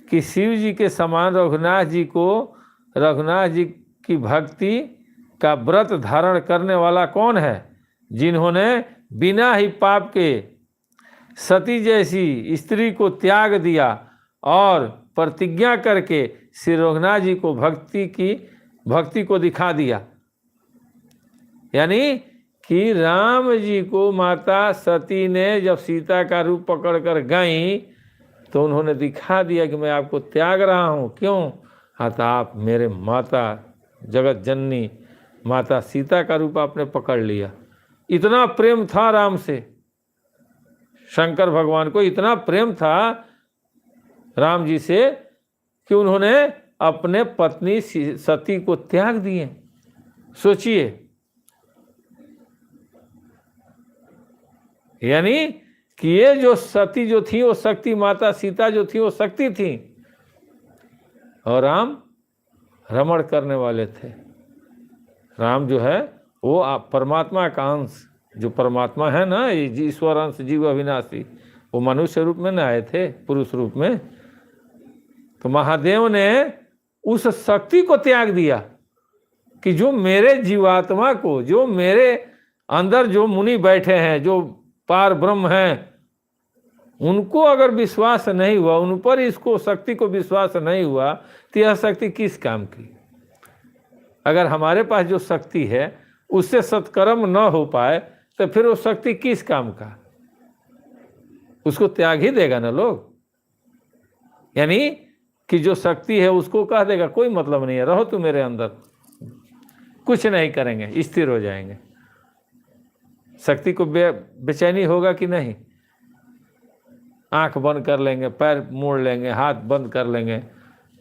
A: कि शिव जी के समान रघुनाथ जी की भक्ति का व्रत धारण करने वाला कौन है, जिन्होंने बिना ही पाप के सती जैसी स्त्री को त्याग दिया और प्रतिज्ञा करके श्री रघुनाथ जी को भक्ति को दिखा दिया। यानी कि राम जी को माता सती ने जब सीता का रूप पकड़कर गई तो उन्होंने दिखा दिया कि मैं आपको त्याग रहा हूँ। क्यों? हाँ, तो आप मेरे माता जगत जननी माता सीता का रूप आपने पकड़ लिया। इतना प्रेम था राम से, शंकर भगवान को इतना प्रेम था राम जी से कि उन्होंने अपने पत्नी सती को त्याग दिए। सोचिए, यानी कि ये जो सती जो थी वो शक्ति, माता सीता जो थी वो शक्ति थी, और राम रमण करने वाले थे। राम जो है वो परमात्मा का अंश, जो परमात्मा है ना, ये ईश्वर अंश जीव अविनाशी, वो मनुष्य रूप में न आए थे, पुरुष रूप में। तो महादेव ने उस शक्ति को त्याग दिया कि जो मेरे जीवात्मा को, जो मेरे अंदर जो मुनि बैठे हैं, जो पार ब्रह्म हैं, उनको अगर विश्वास नहीं हुआ, उन पर इसको शक्ति को विश्वास नहीं हुआ, तो यह शक्ति किस काम की। अगर हमारे पास जो शक्ति है उससे सत्कर्म न हो पाए तो फिर वो शक्ति किस काम का, उसको त्याग ही देगा ना लोग। यानी कि जो शक्ति है उसको कह देगा कोई मतलब नहीं है, रहो तुम मेरे अंदर, कुछ नहीं करेंगे, स्थिर हो जाएंगे। शक्ति को बेचैनी होगा कि नहीं, आंख बंद कर लेंगे, पैर मोड़ लेंगे, हाथ बंद कर लेंगे,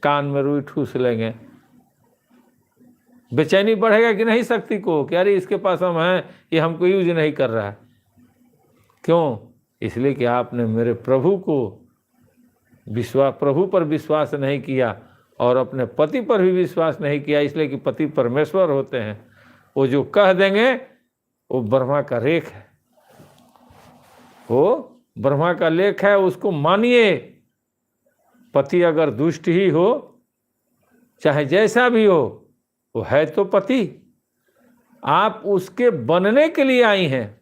A: कान में रुई ठूस लेंगे, बेचैनी बढ़ेगा कि नहीं शक्ति को, कि अरे इसके पास हम हैं, ये हमको यूज नहीं कर रहा है। क्यों? इसलिए कि आपने मेरे प्रभु को प्रभु पर विश्वास नहीं किया और अपने पति पर भी विश्वास नहीं किया। इसलिए कि पति परमेश्वर होते हैं, वो जो कह देंगे वो ब्रह्मा का रेख है, वो ब्रह्मा का लेख है, उसको मानिए। पति अगर दुष्ट ही हो, चाहे जैसा भी हो, वो है तो पति। आप उसके बनने के लिए आई हैं,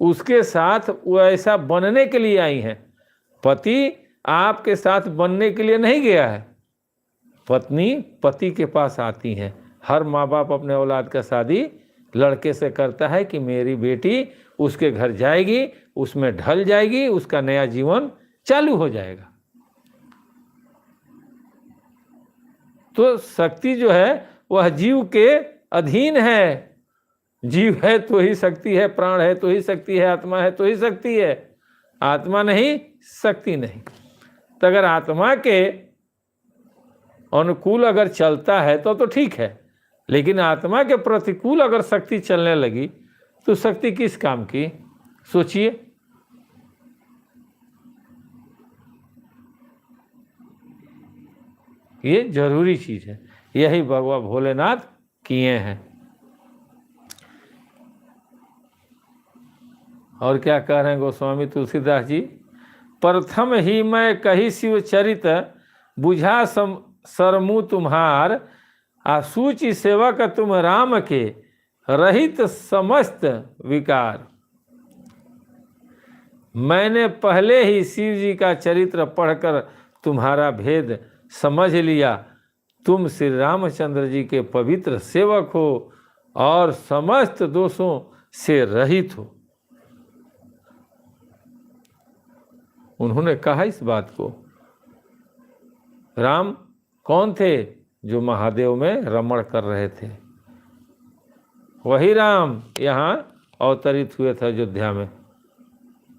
A: उसके साथ वो ऐसा बनने के लिए आई हैं। पति आपके साथ बनने के लिए नहीं गया है, पत्नी पति के पास आती हैं। हर माँ बाप अपने औलाद का शादी लड़के से करता है कि मेरी बेटी उसके घर जाएगी, उसमें ढल जाएगी, उसका नया जीवन चालू हो जाएगा। तो शक्ति जो है वह जीव के अधीन है। जीव है तो ही शक्ति है, प्राण है तो ही शक्ति है, आत्मा है तो ही शक्ति है। आत्मा नहीं, शक्ति नहीं। तो अगर आत्मा के अनुकूल अगर चलता है तो ठीक है, लेकिन आत्मा के प्रतिकूल अगर शक्ति चलने लगी तो शक्ति किस काम की, सोचिए। ये जरूरी चीज है, यही भगवान भोलेनाथ किए हैं। और क्या कह रहे हैं गोस्वामी तुलसीदास जी, प्रथम ही मैं कही शिव चरित, बुझा सरमु तुम्हार, आसूचि सेवक तुम राम के, रहित समस्त विकार। मैंने पहले ही शिव जी का चरित्र पढ़कर तुम्हारा भेद समझ लिया। तुम श्री रामचंद्र जी के पवित्र सेवक हो और समस्त दोषों से रहित हो। उन्होंने कहा इस बात को। राम कौन थे? जो महादेव में रमण कर रहे थे, वही राम यहाँ अवतरित हुए थे अयोध्या में,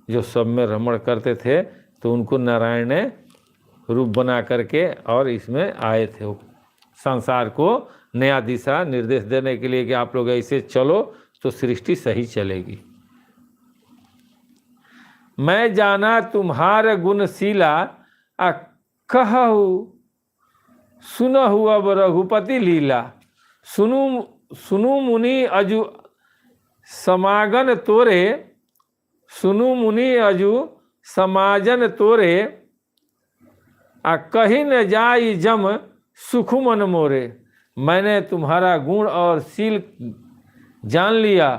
A: जो सब में रमण करते थे। तो उनको नारायण ने रूप बना करके और इसमें आए थे, वो संसार को नया दिशा निर्देश देने के लिए कि आप लोग ऐसे चलो तो सृष्टि सही चलेगी। मैं जाना तुम्हार गुणशीला, कहु सुनहु अब रघुपति लीला। सुनु मुनि अजु समागन तोरे, सुनु मुनि अजु समाजन तोरे, कहीं न जाई जम सुख मन मोरे। मैंने तुम्हारा गुण और शील जान लिया,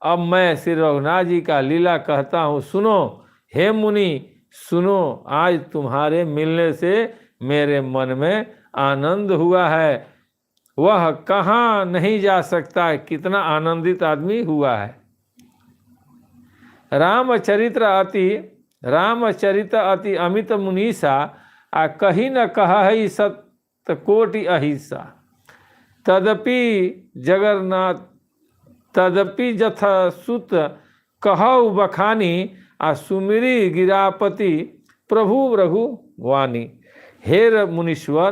A: अब मैं श्री रघुनाथ जी का लीला कहता हूँ। सुनो हे मुनि सुनो, आज तुम्हारे मिलने से मेरे मन में आनंद हुआ है, वह कहाँ नहीं जा सकता। कितना आनंदित आदमी हुआ है। रामचरित्र अति अमित मुनीसा, कहीं न कहा है सत कोटि अहिसा। तदपि जथा सुत कहु बखानी, सुमिरी गिरापति प्रभु रघुवानी। हे मुनीश्वर,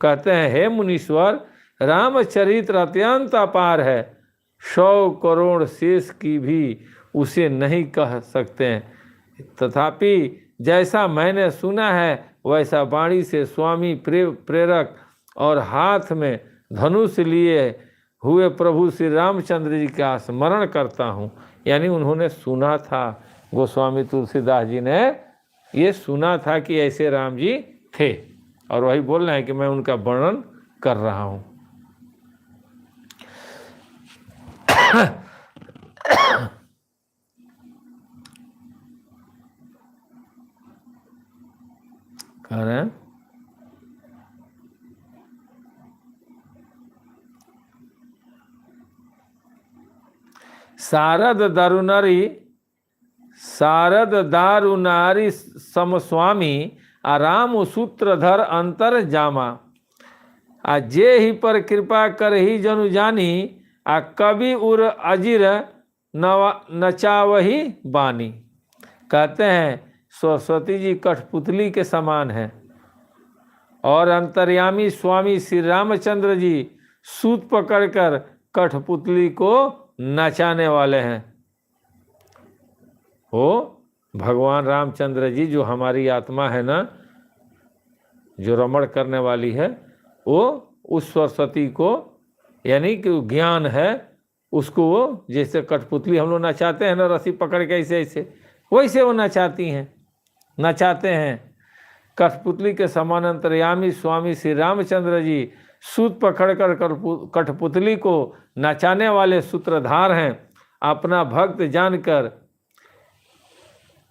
A: कहते हैं हे मुनीश्वर, रामचरित्र अत्यंत अपार है, 100 करोड़ शेष की भी उसे नहीं कह सकते हैं। तथापि जैसा मैंने सुना है वैसा वाणी से स्वामी प्रेरक और हाथ में धनुष लिए हुए प्रभु श्री रामचंद्र जी का स्मरण करता हूँ। यानी उन्होंने सुना था, गोस्वामी तुलसीदास जी ने ये सुना था कि ऐसे राम जी थे, और वही बोल रहे हैं कि मैं उनका वर्णन कर रहा हूँ। कह रहे हैं शारद दारुनारी समस्वामी आराम सूत्रधर अंतर जामा। आ जे ही पर कृपा कर ही जनु जानी, आ कवि उर अजिर नचावही बानी। कहते हैं सरस्वती जी कठपुतली के समान हैं और अंतर्यामी स्वामी श्री रामचंद्र जी सूत पकड़कर कठपुतली को नचाने वाले हैं। वो भगवान रामचंद्र जी जो हमारी आत्मा है ना, जो रमण करने वाली है, वो उस सरस्वती को, यानी कि ज्ञान है, उसको वो जैसे कठपुतली हम लोग नचाते हैं ना रस्सी पकड़ के ऐसे ऐसे, वैसे वो नचाती हैं, नचाते हैं। कठपुतली के समान अंतर्यामी स्वामी श्री रामचंद्र जी सूत पकड़कर कठपुतली को नचाने वाले सूत्रधार हैं। अपना भक्त जानकर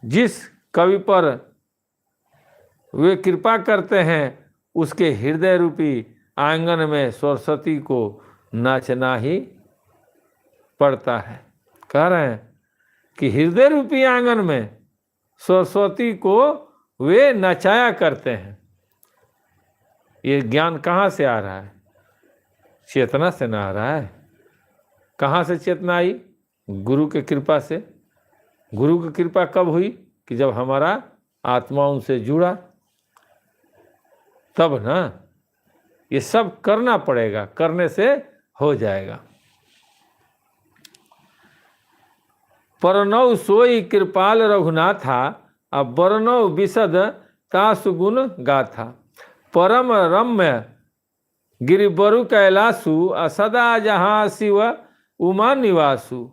A: जिस कवि पर वे कृपा करते हैं, उसके हृदय रूपी आंगन में सरस्वती को नाचना ही पड़ता है। कह रहे हैं कि हृदय रूपी आंगन में सरस्वती को वे नचाया करते हैं। ये ज्ञान कहाँ से आ रहा है? चेतना से ना आ रहा है। कहाँ से चेतना आई? गुरु के कृपा से। गुरु की कृपा कब हुई? कि जब हमारा आत्मा उनसे जुड़ा, तब ना। ये सब करना पड़ेगा, करने से हो जाएगा। परनौ सोई कृपाल रघुनाथा, अब बरनौ विशद तासुगुण गाथा। परम रम्य गिरिबरु कैलासु, असदा जहाँ शिव उमा निवासु।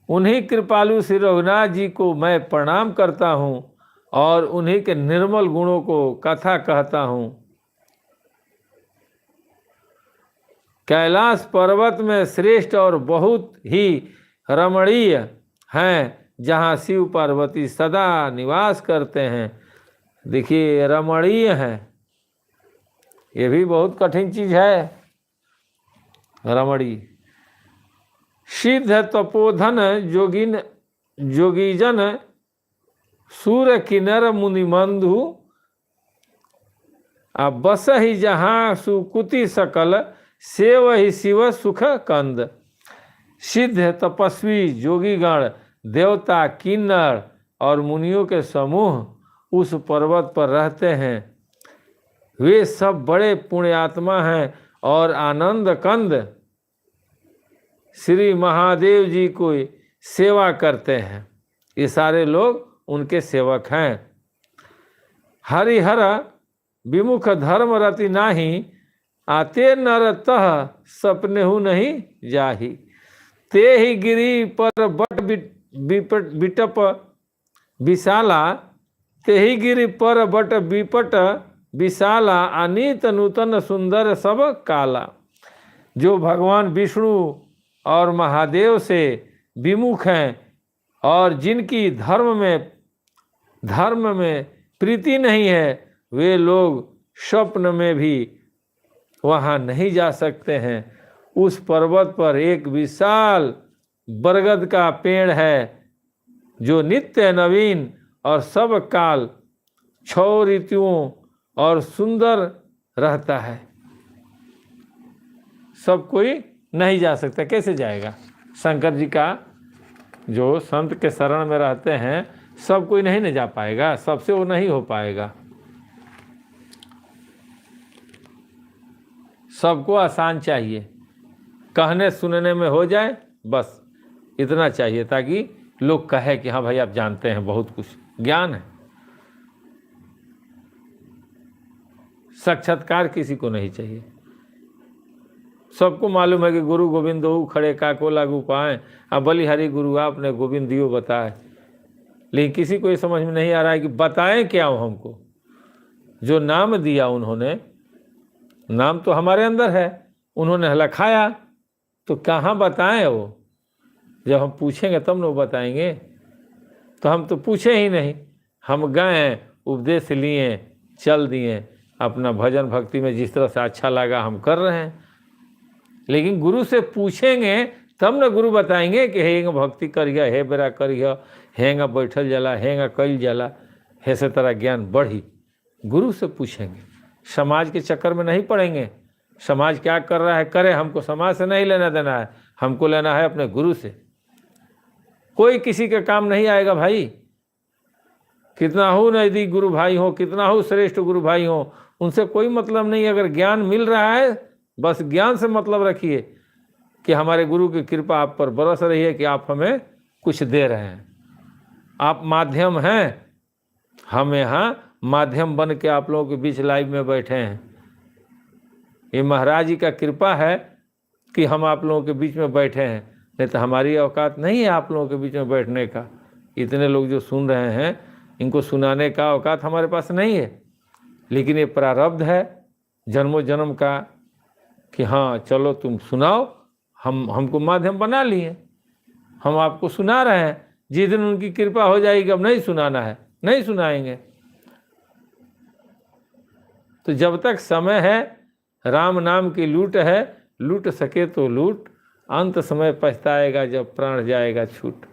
A: उन्हीं कृपालु श्री रघुनाथ जी को मैं प्रणाम करता हूँ और उन्हीं के निर्मल गुणों को कथा कहता हूँ। कैलाश पर्वत में श्रेष्ठ और बहुत ही रमणीय हैं, जहाँ शिव पार्वती सदा निवास करते हैं। देखिए रमणीय है, ये भी बहुत कठिन चीज है। रमणीय सिद्ध तपोधन जोगीजन सूर किन्नर मुनिमंधु, अब बस ही जहाँ सुकुति सकल, सेव ही शिव सुख कंद। सिद्ध तपस्वी जोगीगण देवता किन्नर और मुनियों के समूह उस पर्वत पर रहते हैं। वे सब बड़े पुण्यात्मा हैं और आनंद कंद श्री महादेव जी को सेवा करते हैं। ये सारे लोग उनके सेवक हैं। हरिहर विमुख धर्म रति नाही, आते नर तह सपनेहु नहीं जाही। ते ही गिरी पर बट बिटप विशाला, ते ही गिरी पर बट विपट विशाला, अनीत नूतन सुंदर सब काला। जो भगवान विष्णु और महादेव से विमुख हैं और जिनकी धर्म में प्रीति नहीं है, वे लोग स्वप्न में भी वहाँ नहीं जा सकते हैं। उस पर्वत पर एक विशाल बरगद का पेड़ है जो नित्य नवीन और सब काल 6 ऋतुओं और सुंदर रहता है। सब कोई नहीं जा सकता। कैसे जाएगा? शंकर जी का जो संत के शरण में रहते हैं, सब कोई नहीं न जा पाएगा, सबसे वो नहीं हो पाएगा। सबको आसान चाहिए, कहने सुनने में हो जाए, बस इतना चाहिए, ताकि लोग कहे कि हाँ भाई आप जानते हैं बहुत कुछ, ज्ञान है। साक्षात्कार किसी को नहीं चाहिए, सबको मालूम है कि गुरु गोविंद हो खड़े काको लागू पाए, अब बलिहारी गुरु आपने गोविंद दियो बताए। लेकिन किसी को ये समझ में नहीं आ रहा है कि बताएं क्या हो हमको। जो नाम दिया उन्होंने, नाम तो हमारे अंदर है, उन्होंने लखाया, तो कहाँ बताएं वो। जब हम पूछेंगे तब न वो बताएंगे। तो हम तो पूछे ही नहीं, हम गए, उपदेश लिए, चल दिए, अपना भजन भक्ति में जिस तरह से अच्छा लगा हम कर रहे हैं। लेकिन गुरु से पूछेंगे तब न गुरु बताएंगे कि हेंग भक्ति करिया, हे बेरा करिया, हेंगा बैठल जाला, हेंगा कल जाला, हे से तरह ज्ञान बढ़ी। गुरु से पूछेंगे, समाज के चक्कर में नहीं पड़ेंगे। समाज क्या कर रहा है करे, हमको समाज से नहीं लेना देना है, हमको लेना है अपने गुरु से। कोई किसी का काम नहीं आएगा भाई, कितना हो नजदीक गुरु भाई हो, कितना हो श्रेष्ठ गुरु भाई हो, उनसे कोई मतलब नहीं। अगर ज्ञान मिल रहा है बस ज्ञान से मतलब रखिए कि हमारे गुरु की कृपा आप पर बरस रही है कि आप हमें कुछ दे रहे हैं, आप माध्यम हैं। हम यहाँ माध्यम बन के आप लोगों के बीच लाइव में बैठे हैं। ये महाराज जी का कृपा है कि हम आप लोगों के बीच में बैठे हैं, नहीं तो हमारी औकात नहीं है आप लोगों के बीच में बैठने का। इतने लोग जो सुन रहे हैं, इनको सुनाने का औकात हमारे पास नहीं है। लेकिन ये प्रारब्ध है जन्मों जन्म का कि हाँ चलो तुम सुनाओ, हमको माध्यम बना लिए, हम आपको सुना रहे हैं। जिस दिन उनकी कृपा हो जाएगी अब नहीं सुनाना है, नहीं सुनाएंगे। तो जब तक समय है, राम नाम की लूट है, लूट सके तो लूट, अंत समय पछताएगा जब प्राण जाएगा छूट।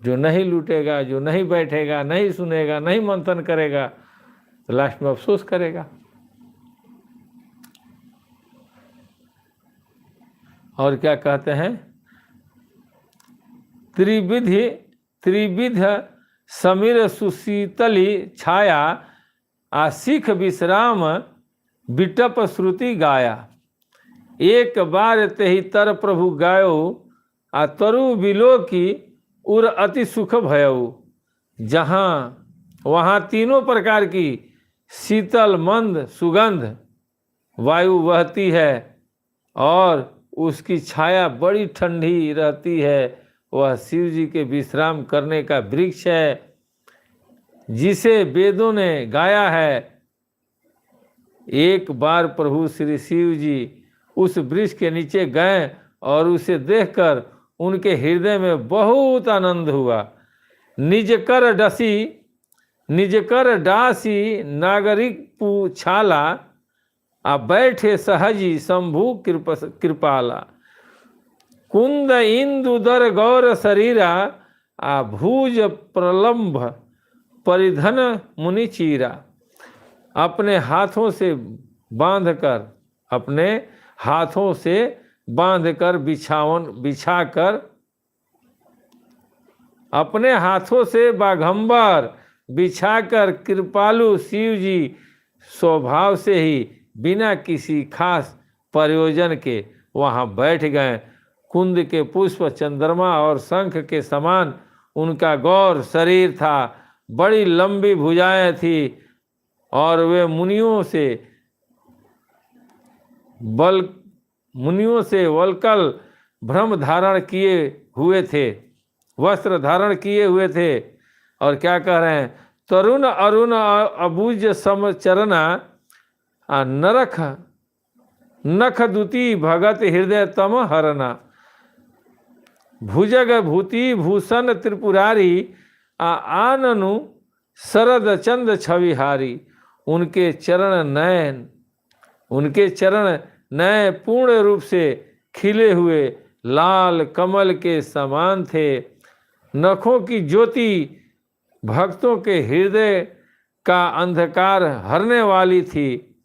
A: जो नहीं लूटेगा, जो नहीं बैठेगा, नहीं सुनेगा, नहीं मंथन करेगा, तो लास्ट में अफसोस करेगा। और क्या कहते हैं, त्रिविध समीर सुशीतली छाया, आशिख विश्राम बिटप श्रुति गाया। एक बार तेहि तर प्रभु गायो, आ तरु बिलो की उर अति सुख भयऊ। जहाँ वहाँ तीनों प्रकार की शीतल मंद सुगंध वायु बहती है और उसकी छाया बड़ी ठंडी रहती है। वह शिव जी के विश्राम करने का वृक्ष है, जिसे वेदों ने गाया है। एक बार प्रभु श्री शिव जी उस वृक्ष के नीचे गए और उसे देखकर उनके हृदय में बहुत आनंद हुआ। निज कर डासी नागरिक पूछाला, आ बैठे सहजी शंभु कृपाला। कुंद इंदुदर गौर शरीरा, आ भुज प्रलंब परिधन मुनि चीरा। अपने हाथों से बांधकर बिछाकर अपने हाथों से बाघंबर बिछाकर कृपालु शिव जी स्वभाव से ही बिना किसी खास प्रयोजन के वहाँ बैठ गए। कुंद के पुष्प चंद्रमा और शंख के समान उनका गौर शरीर था, बड़ी लंबी भुजाएं थी और वे मुनियों से वलकल भ्रम धारण किए हुए थे, वस्त्र धारण किए हुए थे। और क्या कह रहे हैं, तरुण अरुण अबुज समचरना, नरख नख दुति भगत हृदय तम हरना। भुजग भूति भूषण त्रिपुरारी, आननु शरद चंद छविहारी। उनके चरण नए पूर्ण रूप से खिले हुए लाल कमल के समान थे। नखों की ज्योति भक्तों के हृदय का अंधकार हरने वाली थी।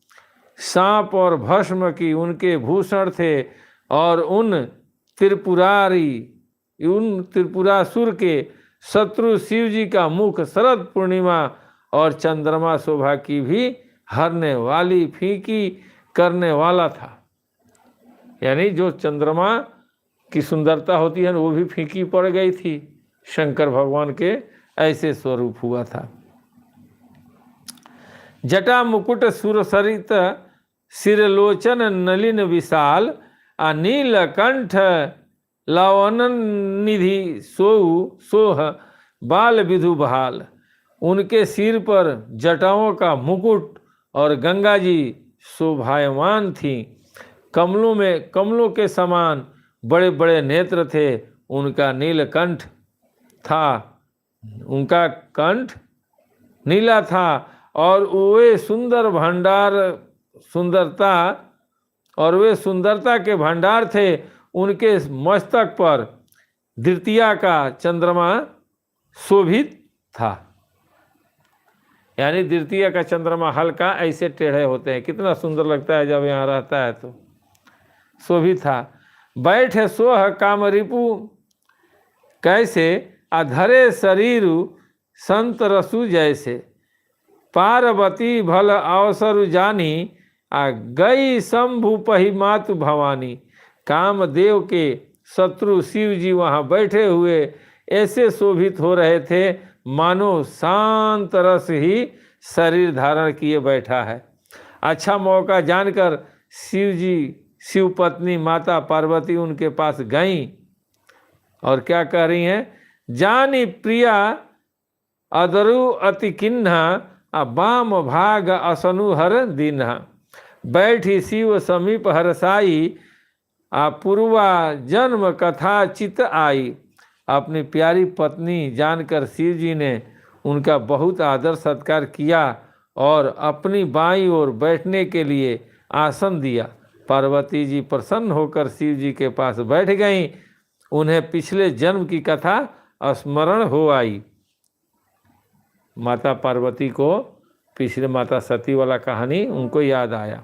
A: सांप और भस्म की उनके भूषण थे और उन त्रिपुरासुर के शत्रु शिव जी का मुख शरद पूर्णिमा और चंद्रमा शोभा की भी हरने वाली फीकी करने वाला था। यानी जो चंद्रमा की सुंदरता होती है वो भी फीकी पड़ गई थी। शंकर भगवान के ऐसे स्वरूप हुआ था। जटा मुकुट सुरसरित सिरलोचन नलिन विशाल, नीलकंठ लवन निधि सोह बाल विधु बहाल। उनके सिर पर जटाओं का मुकुट और गंगा जी शोभायमान थी। कमलों के समान बड़े बड़े नेत्र थे। उनका नीलकंठ था, उनका कंठ नीला था, और वे सुंदरता के भंडार थे। उनके मस्तक पर द्वितीया का चंद्रमा शोभित था। यानी द्वितीया का चंद्रमा हल्का ऐसे टेढ़े होते हैं, कितना सुंदर लगता है जब यहाँ रहता है तो। शोभित था। बैठे सोह काम रिपु कैसे, अधरे शरीर संत रसु जैसे। पार्वती भल अवसर जानी, गई शंभु पही मातु भवानी। कामदेव के शत्रु शिव जी वहाँ बैठे हुए ऐसे शोभित हो रहे थे मानो शांत रस ही शरीर धारण किए बैठा है। अच्छा मौका जानकर शिव पत्नी माता पार्वती उनके पास गईं और क्या कह रही हैं, जानी प्रिया अदरु अति किन्हा, बाम भाग असनु हर दीन्हा। बैठी शिव समीप हरसाई, पूर्वा जन्म कथा चित आई। अपनी प्यारी पत्नी जानकर शिव जी ने उनका बहुत आदर सत्कार किया और अपनी बाईं ओर बैठने के लिए आसन दिया। पार्वती जी प्रसन्न होकर शिव जी के पास बैठ गईं। उन्हें पिछले जन्म की कथा स्मरण हो आई। माता पार्वती को पिछले माता सती वाला कहानी उनको याद आया।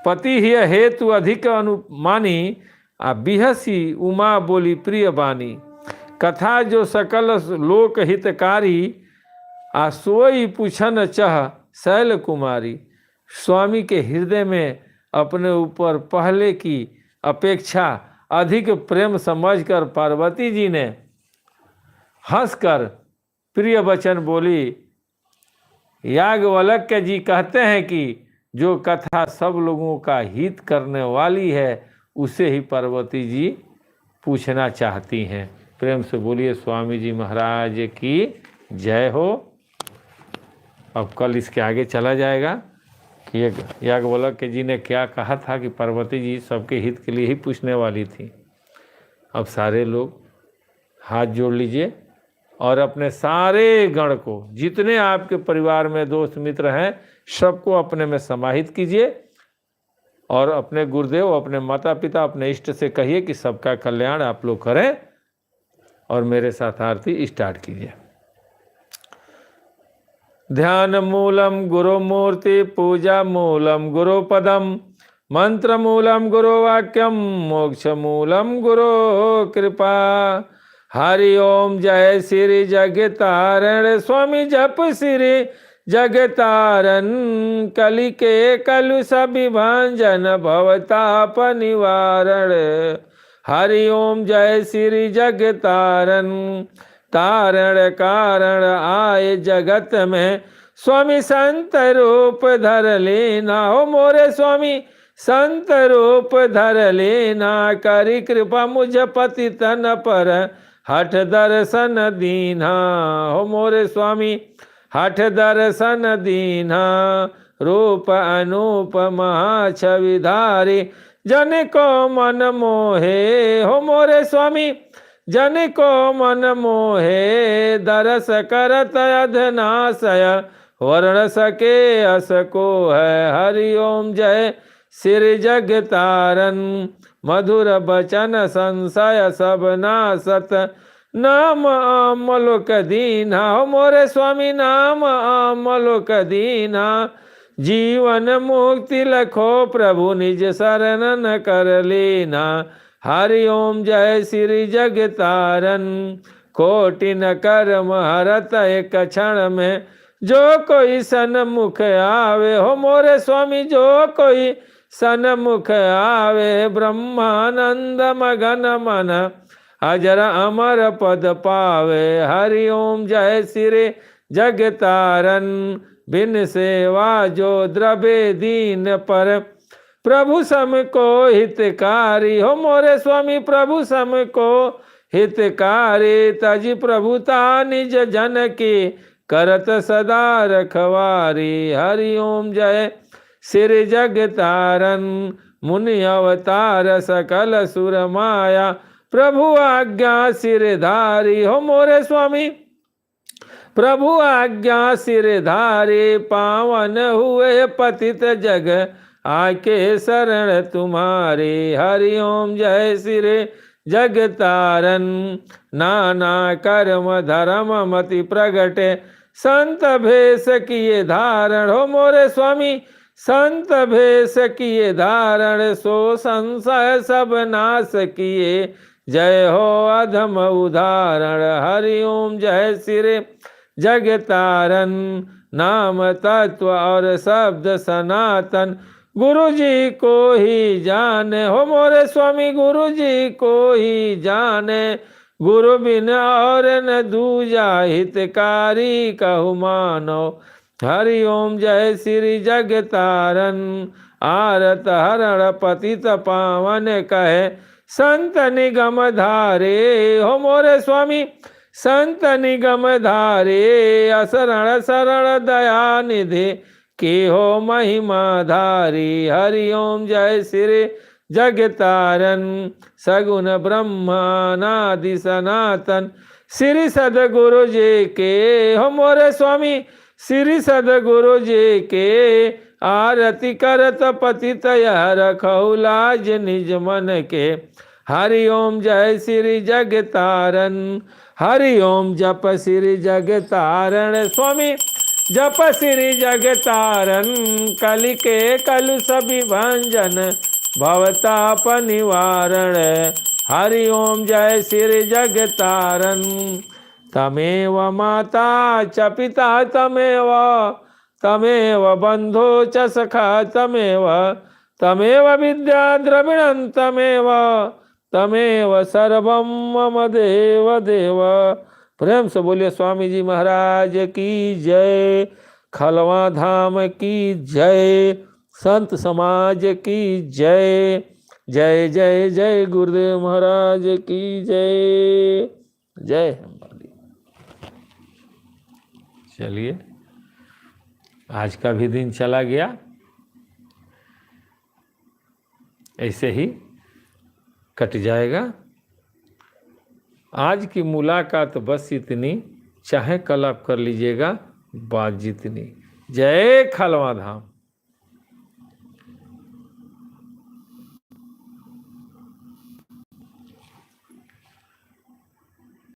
A: पति ही हेतु अधिक अनुमानी, बिहसी उमा बोली प्रिय बानी। कथा जो सकल लोक हितकारी, सोई पूछन चह शैल कुमारी। स्वामी के हृदय में अपने ऊपर पहले की अपेक्षा अधिक प्रेम समझकर पार्वती जी ने हंसकर प्रिय वचन बोली। याज्ञवल्क्य जी कहते हैं कि जो कथा सब लोगों का हित करने वाली है उसे ही पार्वती जी पूछना चाहती हैं। प्रेम से बोलिए स्वामी जी महाराज की जय हो। अब कल इसके आगे चला जाएगा कि याज्ञवल्क्य जी ने क्या कहा था कि पार्वती जी सबके हित के लिए ही पूछने वाली थी। अब सारे लोग हाथ जोड़ लीजिए और अपने सारे गण को, जितने आपके परिवार में दोस्त मित्र हैं, सबको अपने में समाहित कीजिए और अपने गुरुदेव, अपने माता पिता, अपने इष्ट से कहिए कि सबका कल्याण आप लोग करें। और मेरे साथ आरती स्टार्ट कीजिए। ध्यान मूलम गुरु मूर्ति, पूजा मूलम गुरु पदम, मंत्र मूलम गुरु वाक्यम, मोक्ष मूलम गुरु कृपा। हरि ओम जय श्री जगतारण, स्वामी जप श्री जगतारण। कलि के कलुष विभंजन, भवताप निवारण। हरि ओम जय श्री जगतारण, तारण कारण आए जगत में। स्वामी संत रूप धर लेना, हो मोरे स्वामी संत रूप धर लेना। करी कृपा मुझ पति तन पर, हठ दर्शन दीना। हो मोरे स्वामी हठ दर्शन दीना। रूप अनूप महाछविधारी, जन को मन मोहे। हो मोरे स्वामी जन को मन मोहे। दरस करत अधनाशय, वर्ण सके अस को है। हरि ओम जय श्री जगतारण, मधुर बचन संशय सब नासत। नाम अमलोक दीना, हो मोरे स्वामी नाम अमलोक दीना। जीवन मुक्ति लखो प्रभु, निज शरणन कर लेना। हरि ओम जय श्री जगतारण, कोटि न कर्म हरत एक क्षण में। जो कोई सन्मुख आवे, हो मोरे स्वामी जो कोई सन्मुख आवे। ब्रह्मानंद मगन मन, अजर अमर पद पावे। हरि ओम जय श्री जग तारन, बिन सेवा जो द्रव्य दीन पर। प्रभु सम को हितकारी हो मोरे स्वामी, प्रभु सम को हितकारी। तज प्रभुता निज जन की, करत सदा रखवारी। हरि ओम जय श्री जग तारन, मुनि अवतार सकल सुर माया। प्रभु आज्ञा सिरधारी हो मोरे स्वामी, प्रभु आज्ञा सिरधारी। पावन हुए पतित जग, आके शरण तुम्हारे। हरि ओम जय श्री जग तारन, नाना कर्म धर्म मति प्रगटे। संत भेष किए धारण हो मोरे स्वामी, संत भेष किए धारण। सो संशय सब नाश किए, जय हो अधम उदाहरण। हरि ओम जय श्री जग तारन, नाम तत्व और शब्द सनातन। गुरु जी को ही जाने हो मोरे स्वामी, गुरु जी को ही जाने। गुरु बिन और न दूजा, हितकारी कहु मानो। हरि ओम जय श्री जग तारन, आरत हरण पतित पावन कहे। संत निगम धारे हो मोरे स्वामी, संत निगम धारे। असरण शरण दया निधि, के हो महिमा धारी। हरि ओम जय श्री जग तारन, सगुण ब्रह्मानादि सनातन। श्री सदगुरु जी के हो मोरे स्वामी, श्री सदगुरु जी के। आरती करत पतित यह रखौ लाज निज मन के। हरि ओम जय श्री जग तारन, हरि ओम जप श्री जग तारण। स्वामी जप श्री जग तारन, कलि के कलु सभी भंजन। भवताप निवारण, हरि ओम जय श्री जग तारन। तमेव माता च पिता तमेव, तमेव बंधो च सखा तमेव। तमेव विद्या द्रविणं तमेव, तमेव सर्वं मम देव देव। प्रेम से बोलिए स्वामी जी महाराज की जय, खलवा धाम की जय, संत समाज की जय। जय जय जय गुरुदेव महाराज की जय। जय हमारी। चलिए आज का भी दिन चला गया, ऐसे ही कट जाएगा। आज की मुलाकात बस इतनी, चाहे कल आप कर लीजिएगा बात जितनी। जय खलवा धाम।